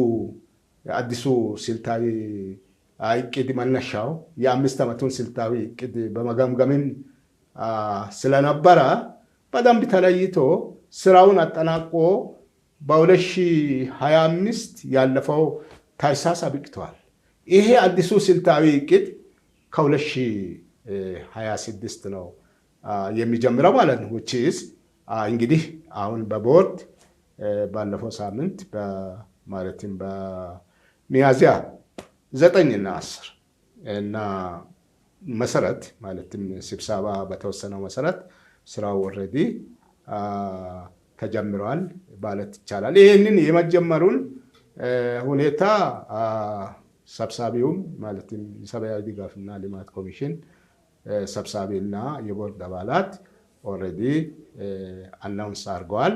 አዲሱ ስልታዊ እቅድ መነሻው የ5 ዓመቱን ስልታዊ እቅድ በመገምገምን ስለነበረ በደንብ ተለይቶ ስራውን አጠናቆ በ2025 ያለፈው ታኅሳስ አብቅቷል። ይሄ አዲሱ ስልታዊ እቅድ ከ2026 ነው የሚጀምረው ማለት ነው። እንግዲህ አሁን በቦርድ ባለፈው ሳምንት ማለትም በሚያዝያ 9 እና 10 እና መሰረት ማለትም ስብሰባ በተወሰነው መሰረት ስራው ኦልሬዲ ተጀምሯል ማለት ይቻላል። ይህንን የመጀመሩን ሁኔታ ሰብሳቢውም ማለትም የሰብአዊ ድጋፍና ልማት ኮሚሽን ሰብሳቢና የቦርድ አባላት ኦልሬዲ አናውንስ አድርገዋል።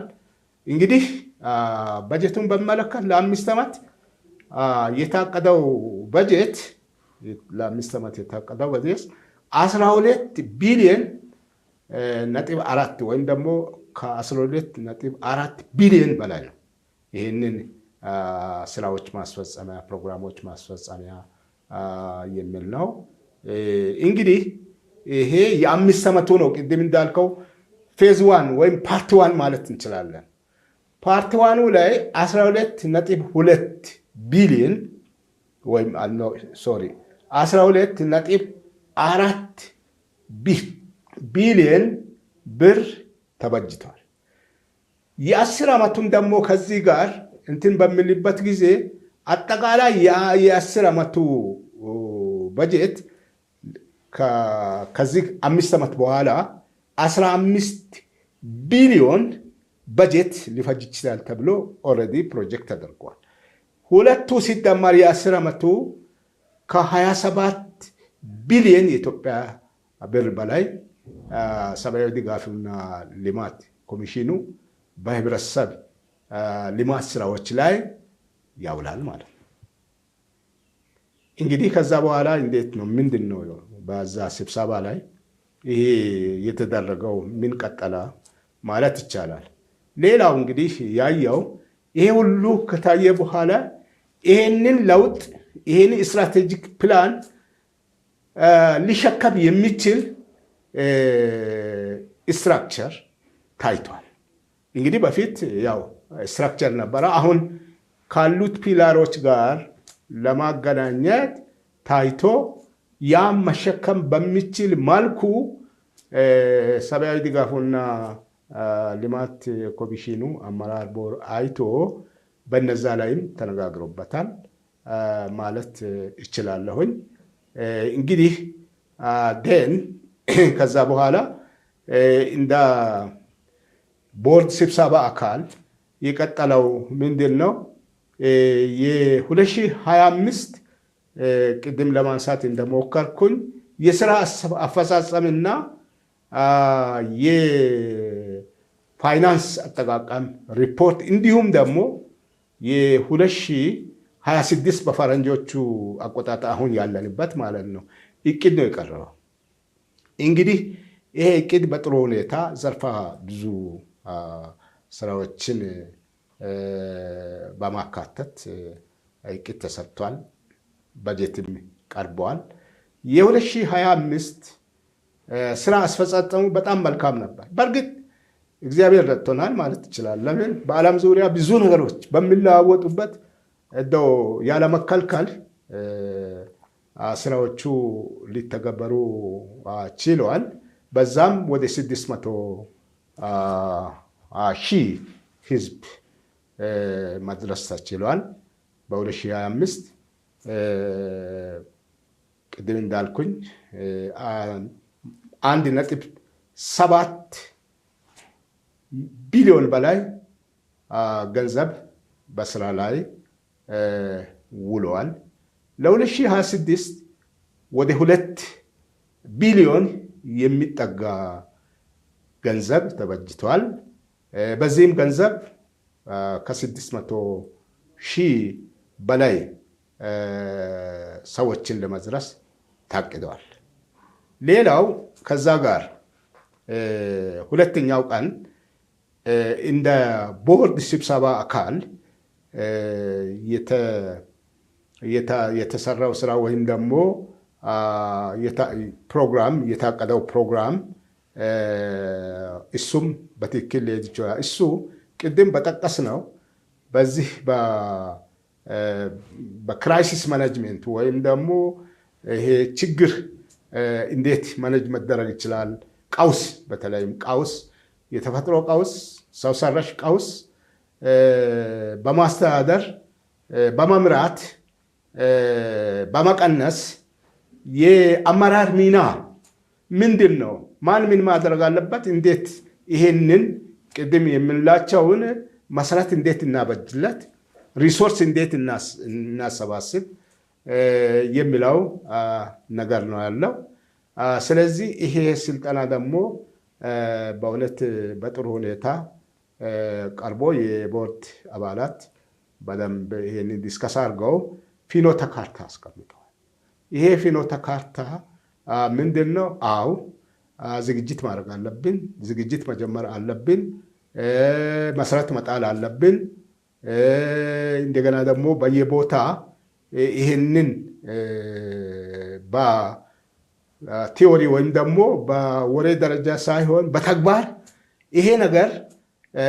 እንግዲህ በጀቱን በሚመለከት ለ5 ዓመት የታቀደው በጀት ለ5 ዓመት የታቀደው በጀት 12 ቢሊዮን ነጥብ 4 ወይም ደግሞ ከ12.4 ቢሊዮን በላይ ነው። ይህንን ስራዎች ማስፈጸሚያ ፕሮግራሞች ማስፈጸሚያ የሚል ነው። እንግዲህ ይሄ የ5 ዓመቱ ነው። ቅድም እንዳልከው ፌዝ 1 ወይም ፓርት 1 ማለት እንችላለን። ፓርት 1 ላይ 12.2 ቢሊዮን ወይም 12.4 ቢሊዮን ብር ተበጅቷል። የ10 ዓመቱን ደግሞ ከዚህ ጋር እንትን በሚልበት ጊዜ አጠቃላይ የ10 ዓመቱ በጀት ከዚህ 5 ዓመት በኋላ 15 ቢሊዮን በጀት ሊፈጅ ይችላል ተብሎ ኦልሬዲ ፕሮጀክት ተደርጓል። ሁለቱ ሲደመር የ10 ዓመቱ ከ27 ቢሊዮን የኢትዮጵያ ብር በላይ ሰብአዊ ድጋፍና ልማት ኮሚሽኑ በህብረተሰብ ልማት ስራዎች ላይ ያውላል ማለት ነው። እንግዲህ ከዛ በኋላ እንዴት ነው ምንድን ነው በዛ ስብሰባ ላይ ይሄ የተደረገው ምን ቀጠለ ማለት ይቻላል። ሌላው እንግዲህ ያየው ይሄ ሁሉ ከታየ በኋላ ይሄንን ለውጥ ይሄን ስትራቴጂክ ፕላን ሊሸከም የሚችል ስትራክቸር ታይቷል። እንግዲህ በፊት ያው ስትራክቸር ነበረ። አሁን ካሉት ፒላሮች ጋር ለማገናኘት ታይቶ ያም መሸከም በሚችል መልኩ ሰብአዊ ድጋፉና ልማት ኮሚሽኑ አመራር ቦርድ አይቶ በነዛ ላይም ተነጋግሮበታል ማለት እችላለሁኝ። እንግዲህ ደን ከዛ በኋላ እንደ ቦርድ ስብሰባ አካል የቀጠለው ምንድን ነው? የ2025 ቅድም ለማንሳት እንደሞከርኩኝ የስራ አፈጻጸምና የፋይናንስ አጠቃቀም ሪፖርት እንዲሁም ደግሞ የ2026 በፈረንጆቹ አቆጣጠር አሁን ያለንበት ማለት ነው እቅድ ነው የቀረበው። እንግዲህ ይሄ እቅድ በጥሩ ሁኔታ ዘርፈ ብዙ ስራዎችን በማካተት እቅድ ተሰርቷል። በጀትም ቀርበዋል። የ2025 ስራ አስፈጻጸሙ በጣም መልካም ነበር። በእርግጥ እግዚአብሔር ረድቶናል ማለት ይችላል። ለምን በዓለም ዙሪያ ብዙ ነገሮች በሚለዋወጡበት እንደው ያለመከልከል ስራዎቹ ሊተገበሩ ችለዋል። በዛም ወደ 600,000 ህዝብ መድረስ ተችሏል። በ2025 ቅድም እንዳልኩኝ 1.7 ቢሊዮን በላይ ገንዘብ በስራ ላይ ውለዋል። ለ2026 ወደ 2 ቢሊዮን የሚጠጋ ገንዘብ ተበጅቷል። በዚህም ገንዘብ ከ600,000 በላይ ሰዎችን ለመድረስ ታቅደዋል። ሌላው ከዛ ጋር ሁለተኛው ቀን እንደ ቦርድ ስብሰባ አካል የተሰራው ስራ ወይም ደግሞ ፕሮግራም የታቀደው ፕሮግራም እሱም በትክክል ሊሄድ ይችላል። እሱ ቅድም በጠቀስ ነው በዚህ በክራይሲስ ማኔጅመንት ወይም ደግሞ ይሄ ችግር እንዴት ማኔጅ መደረግ ይችላል፣ ቀውስ፣ በተለይም ቀውስ፣ የተፈጥሮ ቀውስ፣ ሰው ሰራሽ ቀውስ በማስተዳደር በመምራት በመቀነስ የአመራር ሚና ምንድን ነው? ማን ምን ማድረግ አለበት? እንዴት ይሄንን ቅድም የምንላቸውን መሰረት እንዴት እናበጅለት፣ ሪሶርስ እንዴት እናሰባስብ የሚለው ነገር ነው ያለው። ስለዚህ ይሄ ስልጠና ደግሞ በእውነት በጥሩ ሁኔታ ቀርቦ የቦርድ አባላት በደንብ ይሄንን ዲስከስ አድርገው ፍኖተ ካርታ አስቀምጠዋል። ይሄ ፍኖተ ካርታ ምንድን ነው? አው ዝግጅት ማድረግ አለብን፣ ዝግጅት መጀመር አለብን፣ መሰረት መጣል አለብን። እንደገና ደግሞ በየቦታ ይህንን በቲዎሪ ወይም ደግሞ በወሬ ደረጃ ሳይሆን በተግባር ይሄ ነገር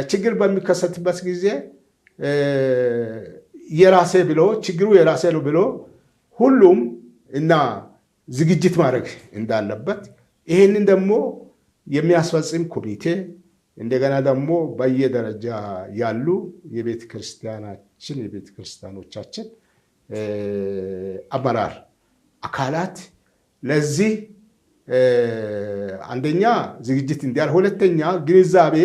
ችግር በሚከሰትበት ጊዜ የራሴ ብሎ ችግሩ የራሴ ነው ብሎ ሁሉም እና ዝግጅት ማድረግ እንዳለበት ይህንን ደግሞ የሚያስፈጽም ኮሚቴ እንደገና ደግሞ በየደረጃ ያሉ የቤተ ክርስቲያኖቻችን አመራር አካላት ለዚህ አንደኛ ዝግጅት እንዲያል፣ ሁለተኛ ግንዛቤ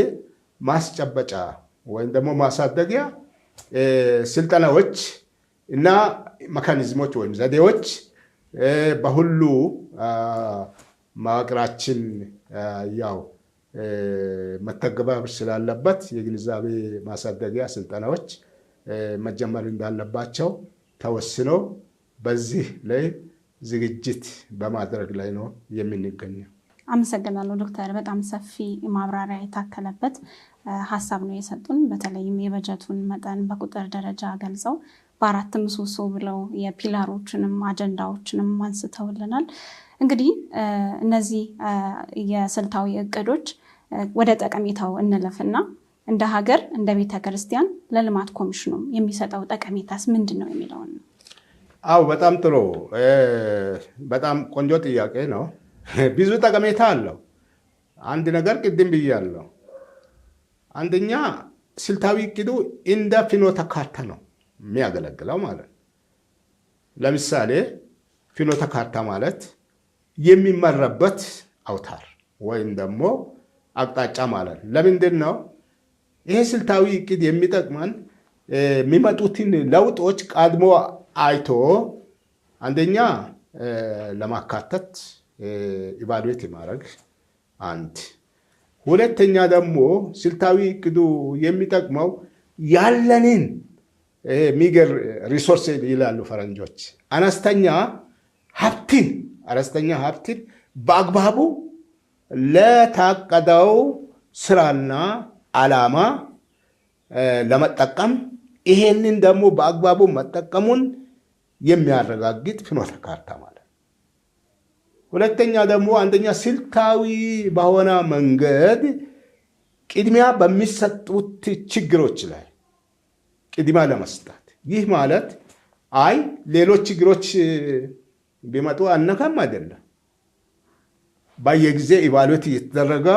ማስጨበጫ ወይም ደግሞ ማሳደጊያ ስልጠናዎች እና መካኒዝሞች ወይም ዘዴዎች በሁሉ መዋቅራችን ያው መተግበር ስላለበት የግንዛቤ ማሳደጊያ ስልጠናዎች መጀመር እንዳለባቸው ተወስኖ በዚህ ላይ ዝግጅት በማድረግ ላይ ነው የምንገኘው። አመሰግናለሁ ዶክተር። በጣም ሰፊ ማብራሪያ የታከለበት ሀሳብ ነው የሰጡን። በተለይም የበጀቱን መጠን በቁጥር ደረጃ ገልጸው በአራት ምሰሶ ብለው የፒላሮችንም አጀንዳዎችንም አንስተውልናል። እንግዲህ እነዚህ የስልታዊ እቅዶች ወደ ጠቀሜታው እንለፍና እንደ ሀገር እንደ ቤተ ክርስቲያን ለልማት ኮሚሽኑ የሚሰጠው ጠቀሜታስ ምንድን ነው የሚለውን ነው። አው በጣም ጥሩ፣ በጣም ቆንጆ ጥያቄ ነው። ብዙ ጠቀሜታ አለው። አንድ ነገር ቅድም ብያለሁ። አንደኛ ስልታዊ እቅዱ እንደ ፍኖተ ካርታ ነው የሚያገለግለው ማለት ነው። ለምሳሌ ፍኖተ ካርታ ማለት የሚመራበት አውታር ወይም ደግሞ አቅጣጫ ማለት ነው። ለምንድን ነው ይሄ ስልታዊ እቅድ የሚጠቅመን? የሚመጡትን ለውጦች ቀድሞ አይቶ አንደኛ ለማካተት ኢቫሉዌት ማድረግ አንድ፣ ሁለተኛ ደግሞ ስልታዊ እቅዱ የሚጠቅመው ያለንን ሚገር ሪሶርስ ይላሉ ፈረንጆች፣ አነስተኛ ሀብትን በአግባቡ ለታቀደው ስራና ዓላማ ለመጠቀም ይሄንን ደግሞ በአግባቡ መጠቀሙን የሚያረጋግጥ ፍኖተ ካርታ ማለት። ሁለተኛ ደግሞ አንደኛ ስልታዊ በሆነ መንገድ ቅድሚያ በሚሰጡት ችግሮች ላይ ቅድሚያ ለመስጠት። ይህ ማለት አይ ሌሎች ችግሮች ቢመጡ አነካም አይደለም። በየጊዜ ኢቫሉዌት እየተደረገ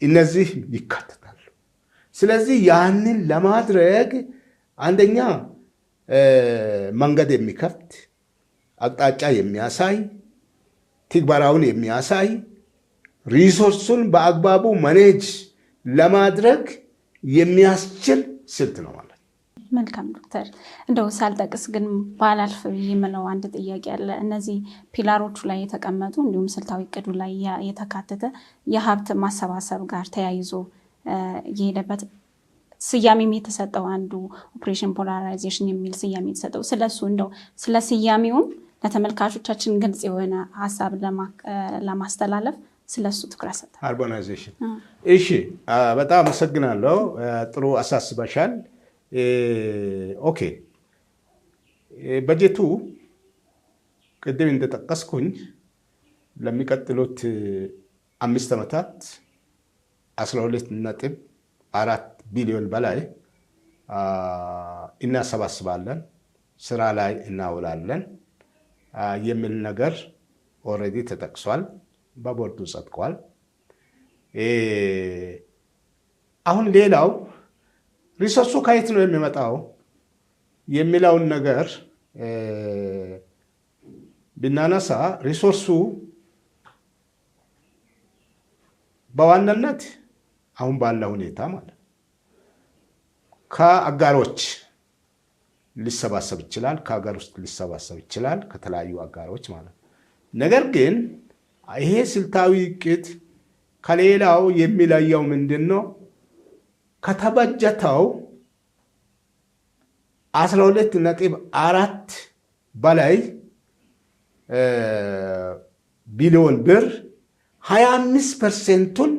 እነዚህ ይካተታሉ። ስለዚህ ያንን ለማድረግ አንደኛ መንገድ የሚከፍት አቅጣጫ የሚያሳይ ትግበራውን የሚያሳይ ሪሶርሱን በአግባቡ ማኔጅ ለማድረግ የሚያስችል ስልት ነው ማለት ነው። መልካም ዶክተር፣ እንደው ሳልጠቅስ ግን ባላልፍ የምለው አንድ ጥያቄ አለ። እነዚህ ፒላሮቹ ላይ የተቀመጡ እንዲሁም ስልታዊ እቅዱ ላይ የተካተተ የሀብት ማሰባሰብ ጋር ተያይዞ የሄደበት ስያሜም የተሰጠው አንዱ ኦፕሬሽን ፖላራይዜሽን የሚል ስያሜ የተሰጠው ስለሱ እንደው ስለ ስያሜውም ለተመልካቾቻችን ግልጽ የሆነ ሀሳብ ለማስተላለፍ ስለሱ ትኩረት ሰጠ። ሃርሞናይዜሽን። እሺ፣ በጣም አመሰግናለሁ። ጥሩ አሳስበሻል። ኦኬ፣ በጀቱ ቅድም እንደጠቀስኩኝ ለሚቀጥሉት 5 ዓመታት 12.4 ቢሊዮን በላይ እናሰባስባለን፣ ስራ ላይ እናውላለን የሚል ነገር ኦልሬዲ ተጠቅሷል፣ በቦርዱ ጸድቋል። አሁን ሌላው ሪሶርሱ ከየት ነው የሚመጣው የሚለውን ነገር ብናነሳ ሪሶርሱ በዋናነት አሁን ባለ ሁኔታ ማለት ከአጋሮች ሊሰባሰብ ይችላል፣ ከሀገር ውስጥ ሊሰባሰብ ይችላል፣ ከተለያዩ አጋሮች ማለት። ነገር ግን ይሄ ስልታዊ እቅድ ከሌላው የሚለየው ምንድን ነው? ከተበጀተው 12.4 በላይ ቢሊዮን ብር 25%ቱን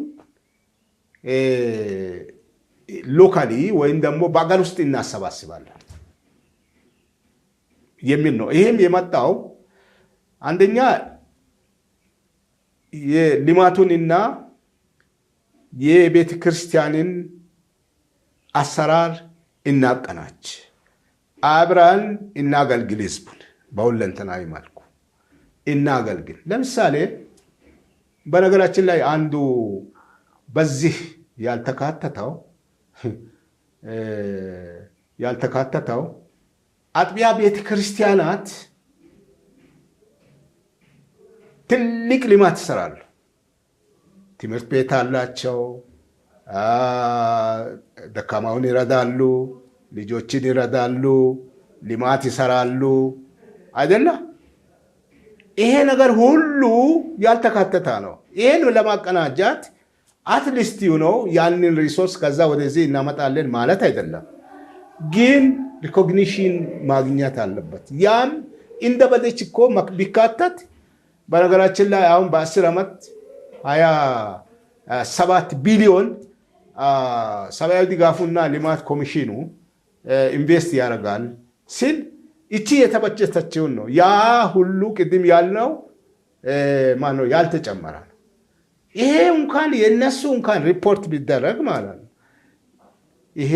ሎካሊ ወይም ደግሞ በአገር ውስጥ እናሰባስባለን የሚል ነው። ይህም የመጣው አንደኛ የልማቱንና የቤተ ክርስቲያንን አሰራር እናቀናች፣ አብረን እናገልግል፣ ህዝቡን በሁለንተናዊ መልኩ እናገልግል። ለምሳሌ በነገራችን ላይ አንዱ በዚህ ያልተካተተው አጥቢያ ቤተ ክርስቲያናት ትልቅ ልማት ይሰራሉ። ትምህርት ቤት አላቸው፣ ደካማውን ይረዳሉ፣ ልጆችን ይረዳሉ፣ ልማት ይሰራሉ አይደለ? ይሄ ነገር ሁሉ ያልተካተተ ነው። ይሄን ለማቀናጃት አትሊስት ነው ያንን ሪሶርስ ከዛ ወደዚህ እናመጣለን ማለት አይደለም፣ ግን ሪኮግኒሽን ማግኘት አለበት። ያም እንደ በደች እኮ ቢካተት በነገራችን ላይ አሁን በ10 ዓመት 27 ቢሊዮን ሰብአዊ ድጋፉና ልማት ኮሚሽኑ ኢንቨስት ያደርጋል ሲል እቺ የተበጀተችውን ነው። ያ ሁሉ ቅድም ያልነው ማነው ያልተጨመረ ነው። ይሄ እንኳን የነሱ እንኳን ሪፖርት ቢደረግ ማለት ነው ይሄ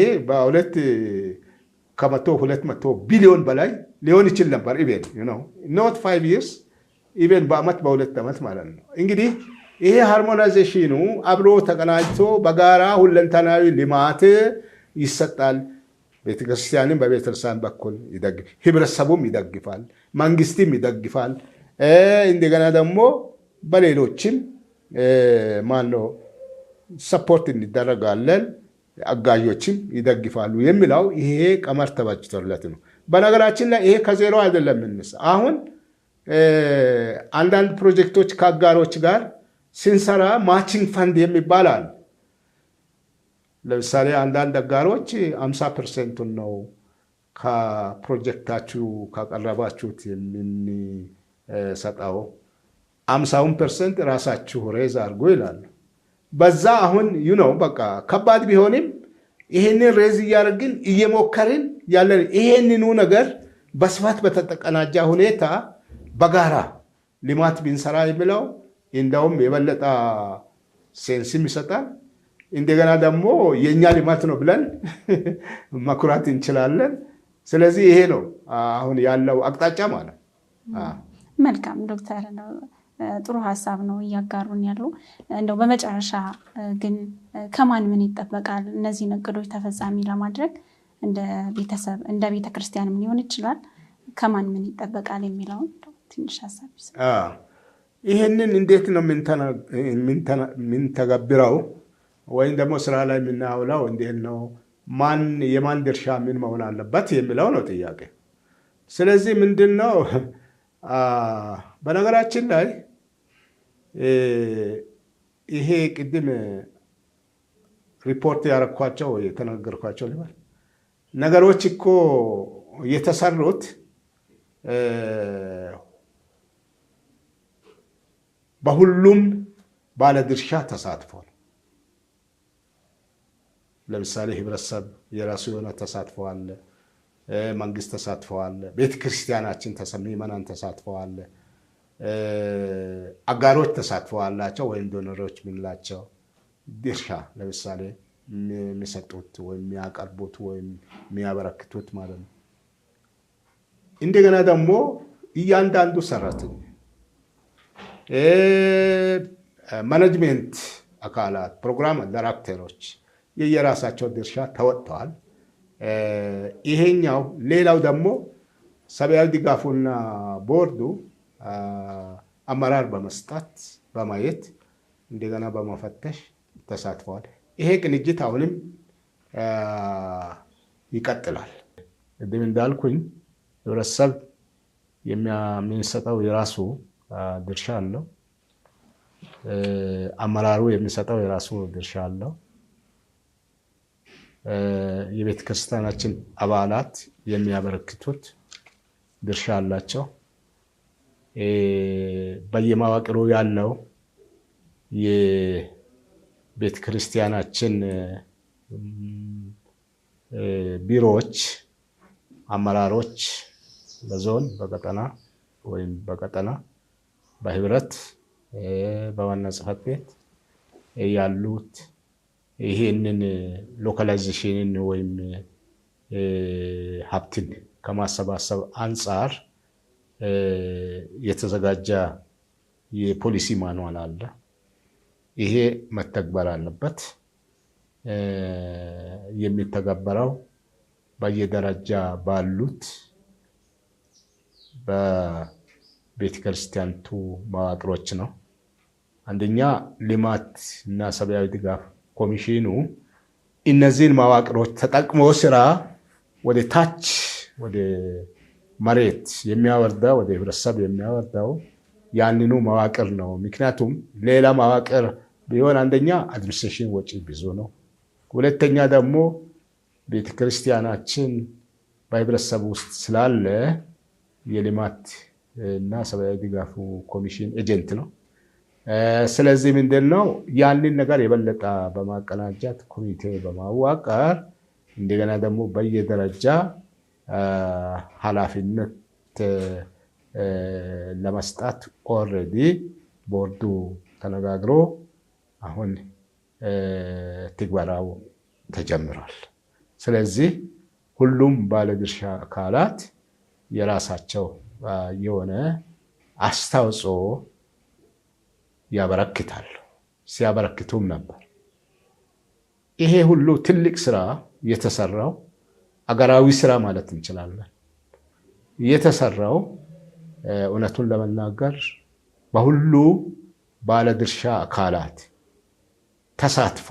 በ200 ቢሊዮን በላይ ሊሆን ይችል ነበር። ኢቨን ኖት 5 years ኢቨን በአመት በ2 ዓመት ማለት ነው። እንግዲህ ይሄ ሃርሞናይዜሽኑ አብሮ ተቀናጅቶ በጋራ ሁለንተናዊ ልማት ይሰጣል። ቤተክርስቲያንም በቤተክርስቲያን በኩል ይደግፍ፣ ህብረተሰቡም ይደግፋል፣ መንግስትም ይደግፋል። እንደገና ደግሞ በሌሎችም ማነው ሰፖርት እንደረጋለን፣ አጋዦችም ይደግፋሉ የሚለው ይሄ ቀመር ተበጅቶለት ነው። በነገራችን ላይ ይሄ ከዜሮ አይደለም። አሁን አንዳንድ ፕሮጀክቶች ከአጋሮች ጋር ስንሰራ ማቺንግ ፈንድ የሚባል አለ። ለምሳሌ አንዳንድ አጋሮች 50%ቱን ነው ከፕሮጀክታችሁ ካቀረባችሁት የምንሰጠው፣ 50% ራሳችሁ ሬዝ አድርጎ ይላሉ። በዛ አሁን በቃ ከባድ ቢሆንም ይሄንን ሬዝ እያደረግን እየሞከርን ያለን ይሄንኑ ነገር በስፋት በተቀናጀ ሁኔታ በጋራ ልማት ብንሰራ የሚለው እንደውም የበለጠ ሴንስም ይሰጣል። እንደገና ደግሞ የእኛ ልማት ነው ብለን መኩራት እንችላለን። ስለዚህ ይሄ ነው አሁን ያለው አቅጣጫ ማለት። መልካም ዶክተር፣ ጥሩ ሀሳብ ነው እያጋሩን ያሉ። እንደው በመጨረሻ ግን ከማን ምን ይጠበቃል እነዚህን እቅዶች ተፈጻሚ ለማድረግ? እንደ ቤተሰብ እንደ ቤተክርስቲያንም ሊሆን ይችላል። ከማን ምን ይጠበቃል የሚለውን ትንሽ ሀሳብ ይሰጣል። ይህንን እንዴት ነው የምንተገብረው ወይም ደግሞ ስራ ላይ የምናውለው እንዴት ነው? የማን ድርሻ ምን መሆን አለበት የሚለው ነው ጥያቄ። ስለዚህ ምንድን ነው በነገራችን ላይ ይሄ ቅድም ሪፖርት ያረኳቸው የተናገርኳቸው ልበል ነገሮች እኮ የተሰሩት በሁሉም ባለድርሻ ተሳትፎ ነው። ለምሳሌ ህብረተሰብ የራሱ የሆነ ተሳትፎ አለ፣ መንግስት ተሳትፎ አለ፣ ቤተክርስቲያናችን ምዕመናን ተሳትፎ አለ፣ አጋሮች ተሳትፎ አላቸው ወይም ዶነሮች የምንላቸው ድርሻ ለምሳሌ የሚሰጡት ወይም የሚያቀርቡት ወይም የሚያበረክቱት ማለት ነው። እንደገና ደግሞ እያንዳንዱ ሰራተኛ ማኔጅሜንት አካላት ፕሮግራም ዳይሬክተሮች የየራሳቸው ድርሻ ተወጥተዋል። ይሄኛው ሌላው ደግሞ ሰብአዊ ድጋፉና ቦርዱ አመራር በመስጠት በማየት እንደገና በመፈተሽ ተሳትፈዋል። ይሄ ቅንጅት አሁንም ይቀጥላል። ቅድም እንዳልኩኝ ህብረተሰብ የሚሰጠው የራሱ ድርሻ አለው። አመራሩ የሚሰጠው የራሱ ድርሻ አለው። የቤተ ክርስቲያናችን አባላት የሚያበረክቱት ድርሻ አላቸው። በየመዋቅሩ ያለው የቤተ ክርስቲያናችን ቢሮዎች፣ አመራሮች በዞን በቀጠና ወይም በቀጠና በህብረት በዋና ጽሕፈት ቤት ያሉት ይሄንን ሎካላይዜሽንን ወይም ሀብትን ከማሰባሰብ አንጻር የተዘጋጀ የፖሊሲ ማንዋል አለ። ይሄ መተግበር አለበት። የሚተገበረው በየደረጃ ባሉት በቤተክርስቲያኒቱ መዋቅሮች ነው። አንደኛ ልማት እና ሰብአዊ ድጋፍ ኮሚሽኑ እነዚህን መዋቅሮች ተጠቅሞ ስራ ወደ ታች ወደ መሬት የሚያወርደው ወደ ህብረተሰብ የሚያወርደው ያንኑ መዋቅር ነው። ምክንያቱም ሌላ መዋቅር ቢሆን አንደኛ አድሚኒስትሬሽን ወጪ ብዙ ነው። ሁለተኛ ደግሞ ቤተክርስቲያናችን በህብረተሰብ ውስጥ ስላለ የልማት እና ሰብአዊ ድጋፉ ኮሚሽን ኤጀንት ነው። ስለዚህ ምንድን ነው ያንን ነገር የበለጠ በማቀናጀት ኮሚቴ በማዋቀር እንደገና ደግሞ በየደረጃ ኃላፊነት ለመስጠት ኦልሬዲ ቦርዱ ተነጋግሮ አሁን ትግበራው ተጀምሯል። ስለዚህ ሁሉም ባለድርሻ አካላት የራሳቸው የሆነ አስተዋጽኦ ያበረክታሉ፣ ሲያበረክቱም ነበር። ይሄ ሁሉ ትልቅ ስራ የተሰራው አገራዊ ስራ ማለት እንችላለን። የተሰራው እውነቱን ለመናገር በሁሉ ባለድርሻ አካላት ተሳትፎ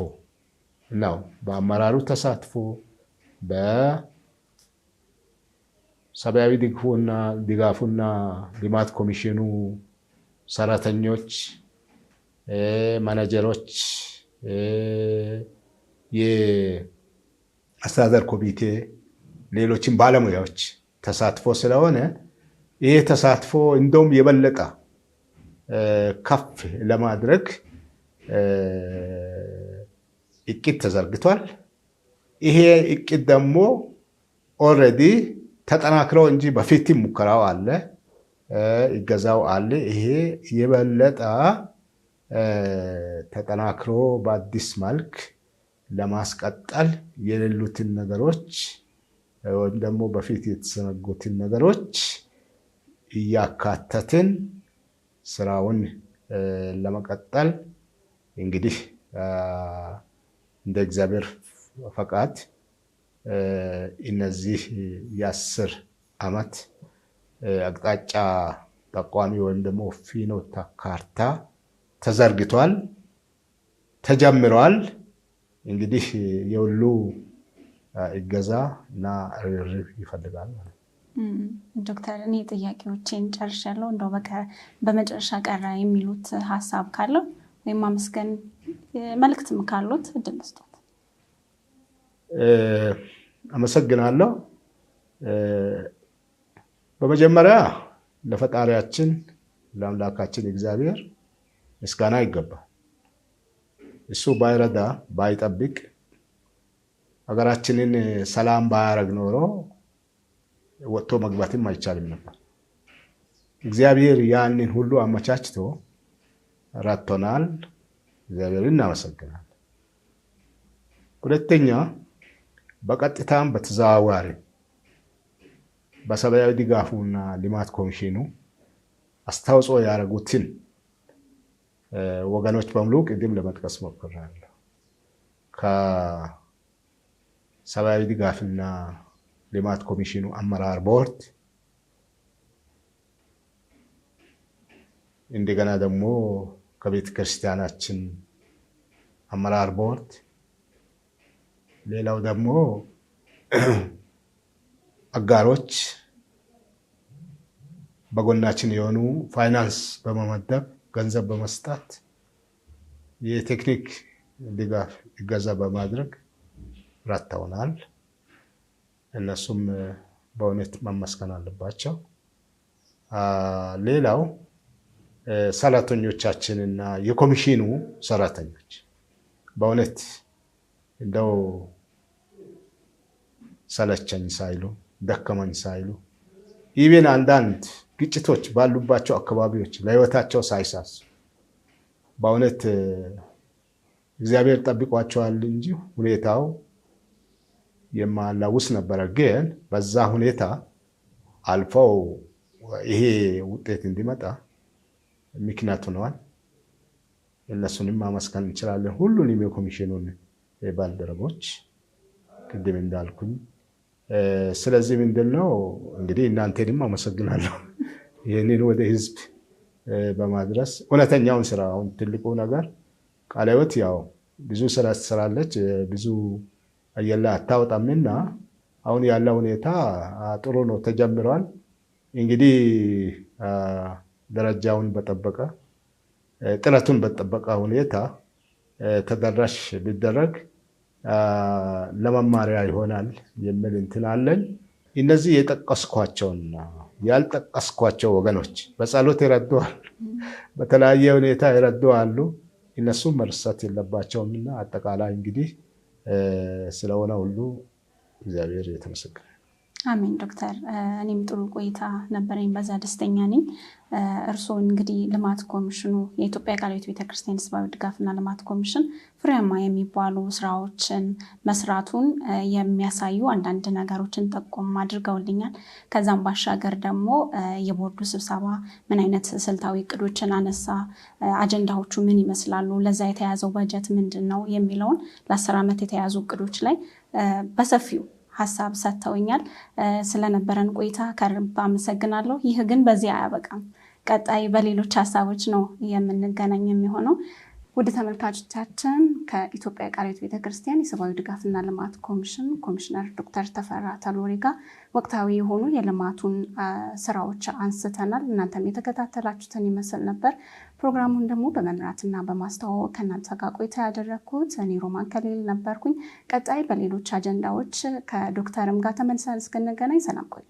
ነው። በአመራሩ ተሳትፎ፣ በሰብአዊ ድጋፉና ልማት ኮሚሽኑ ሰራተኞች፣ ማናጀሮች፣ የአስተዳደር ኮሚቴ፣ ሌሎችም ባለሙያዎች ተሳትፎ ስለሆነ ይሄ ተሳትፎ እንደውም የበለጠ ከፍ ለማድረግ እቅድ ተዘርግቷል። ይሄ እቅድ ደግሞ ኦልሬዲ ተጠናክሮ እንጂ በፊትም ሙከራው አለ። ይገዛው አለ። ይሄ የበለጠ ተጠናክሮ በአዲስ መልክ ለማስቀጠል የሌሉትን ነገሮች ወይም ደግሞ በፊት የተዘነጉትን ነገሮች እያካተትን ስራውን ለመቀጠል እንግዲህ እንደ እግዚአብሔር ፈቃድ እነዚህ የ10 ዓመት አቅጣጫ ጠቋሚ ወይም ደግሞ ፍኖተ ካርታ ተዘርግቷል፣ ተጀምሯል። እንግዲህ የሁሉ እገዛ እና ርብርብ ይፈልጋል ማለት ነው። ዶክተር እኔ ጥያቄዎቼን ጨርሻለሁ። እንደው በመጨረሻ ቀረ የሚሉት ሀሳብ ካለው ወይም ማመስገን መልእክትም ካሉት እድል ስጡት። አመሰግናለሁ። በመጀመሪያ ለፈጣሪያችን ለአምላካችን እግዚአብሔር ምስጋና ይገባል። እሱ ባይረዳ ባይጠብቅ ሀገራችንን ሰላም ባያረግ ኖሮ ወጥቶ መግባትም አይቻልም ነበር። እግዚአብሔር ያንን ሁሉ አመቻችቶ ረድቶናል። እግዚአብሔርን እናመሰግናለን። ሁለተኛ በቀጥታም በተዘዋዋሪ በሰብአዊ ድጋፉና ልማት ኮሚሽኑ አስተዋጽኦ ያደረጉትን ወገኖች በሙሉ ቅድም ለመጥቀስ ሞክሬያለሁ። ከሰብአዊ ድጋፍና ልማት ኮሚሽኑ አመራር ቦርድ፣ እንደገና ደግሞ ከቤተ ክርስቲያናችን አመራር ቦርድ፣ ሌላው ደግሞ አጋሮች በጎናችን የሆኑ ፋይናንስ በመመደብ ገንዘብ በመስጠት የቴክኒክ ድጋፍ እገዛ በማድረግ ረድተውናል። እነሱም በእውነት መመስገን አለባቸው። ሌላው ሰራተኞቻችንና የኮሚሽኑ ሰራተኞች በእውነት እንደው ሰለቸኝ ሳይሉ ደከመኝ ሳይሉ ኢቭን አንዳንድ ግጭቶች ባሉባቸው አካባቢዎች ለህይወታቸው ሳይሳሱ በእውነት እግዚአብሔር ጠብቋቸዋል እንጂ ሁኔታው የማላውስ ነበረ። ግን በዛ ሁኔታ አልፈው ይሄ ውጤት እንዲመጣ ምክንያት ሆነዋል። እነሱንም ማመስገን እንችላለን። ሁሉንም የኮሚሽኑን ባልደረቦች ቅድም እንዳልኩኝ። ስለዚህ ምንድነው እንግዲህ እናንተንም አመሰግናለሁ ይህንን ወደ ህዝብ በማድረስ እውነተኛውን ስራ። አሁን ትልቁ ነገር ቃለ ሕይወት ያው ብዙ ስራ ትሰራለች፣ ብዙ አየላ አታወጣምና አሁን ያለው ሁኔታ ጥሩ ነው፣ ተጀምሯል። እንግዲህ ደረጃውን በጠበቀ ጥረቱን በጠበቀ ሁኔታ ተደራሽ ቢደረግ ለመማሪያ ይሆናል የሚል እንትን አለኝ። እነዚህ የጠቀስኳቸውና ያልጠቀስኳቸው ወገኖች በጸሎት ይረዱዋል፣ በተለያየ ሁኔታ ይረዱዋሉ። እነሱም መርሳት የለባቸውምና አጠቃላይ እንግዲህ ስለሆነ ሁሉ እግዚአብሔር የተመሰገነ። አሜን። ዶክተር እኔም ጥሩ ቆይታ ነበረኝ፣ በዛ ደስተኛ ነኝ። እርስዎ እንግዲህ ልማት ኮሚሽኑ የኢትዮጵያ ቃለ ሕይወት ቤተክርስቲያን ሰብአዊ ድጋፍና ልማት ኮሚሽን ፍሬያማ የሚባሉ ስራዎችን መስራቱን የሚያሳዩ አንዳንድ ነገሮችን ጠቆም አድርገውልኛል። ከዛም ባሻገር ደግሞ የቦርዱ ስብሰባ ምን አይነት ስልታዊ እቅዶችን አነሳ፣ አጀንዳዎቹ ምን ይመስላሉ፣ ለዛ የተያዘው በጀት ምንድን ነው የሚለውን ለ10 ዓመት የተያዙ እቅዶች ላይ በሰፊው ሀሳብ ሰጥተውኛል። ስለነበረን ቆይታ ከልብ አመሰግናለሁ። ይህ ግን በዚህ አያበቃም። ቀጣይ በሌሎች ሀሳቦች ነው የምንገናኝ የሚሆነው። ውድ ተመልካቾቻችን ከኢትዮጵያ ቃለ ሕይወት ቤተክርስቲያን የሰብአዊ ድጋፍና ልማት ኮሚሽን ኮሚሽነር ዶክተር ተፈራ ተሎሬ ጋር ወቅታዊ የሆኑ የልማቱን ስራዎች አንስተናል። እናንተም የተከታተላችሁትን ይመስል ነበር። ፕሮግራሙን ደግሞ በመምራትና በማስተዋወቅ ከእናንተ ጋር ቆይታ ያደረግኩት እኔ ሮማን ከሌል ነበርኩኝ። ቀጣይ በሌሎች አጀንዳዎች ከዶክተርም ጋር ተመልሰን እስክንገናኝ ሰላም ቆዩ።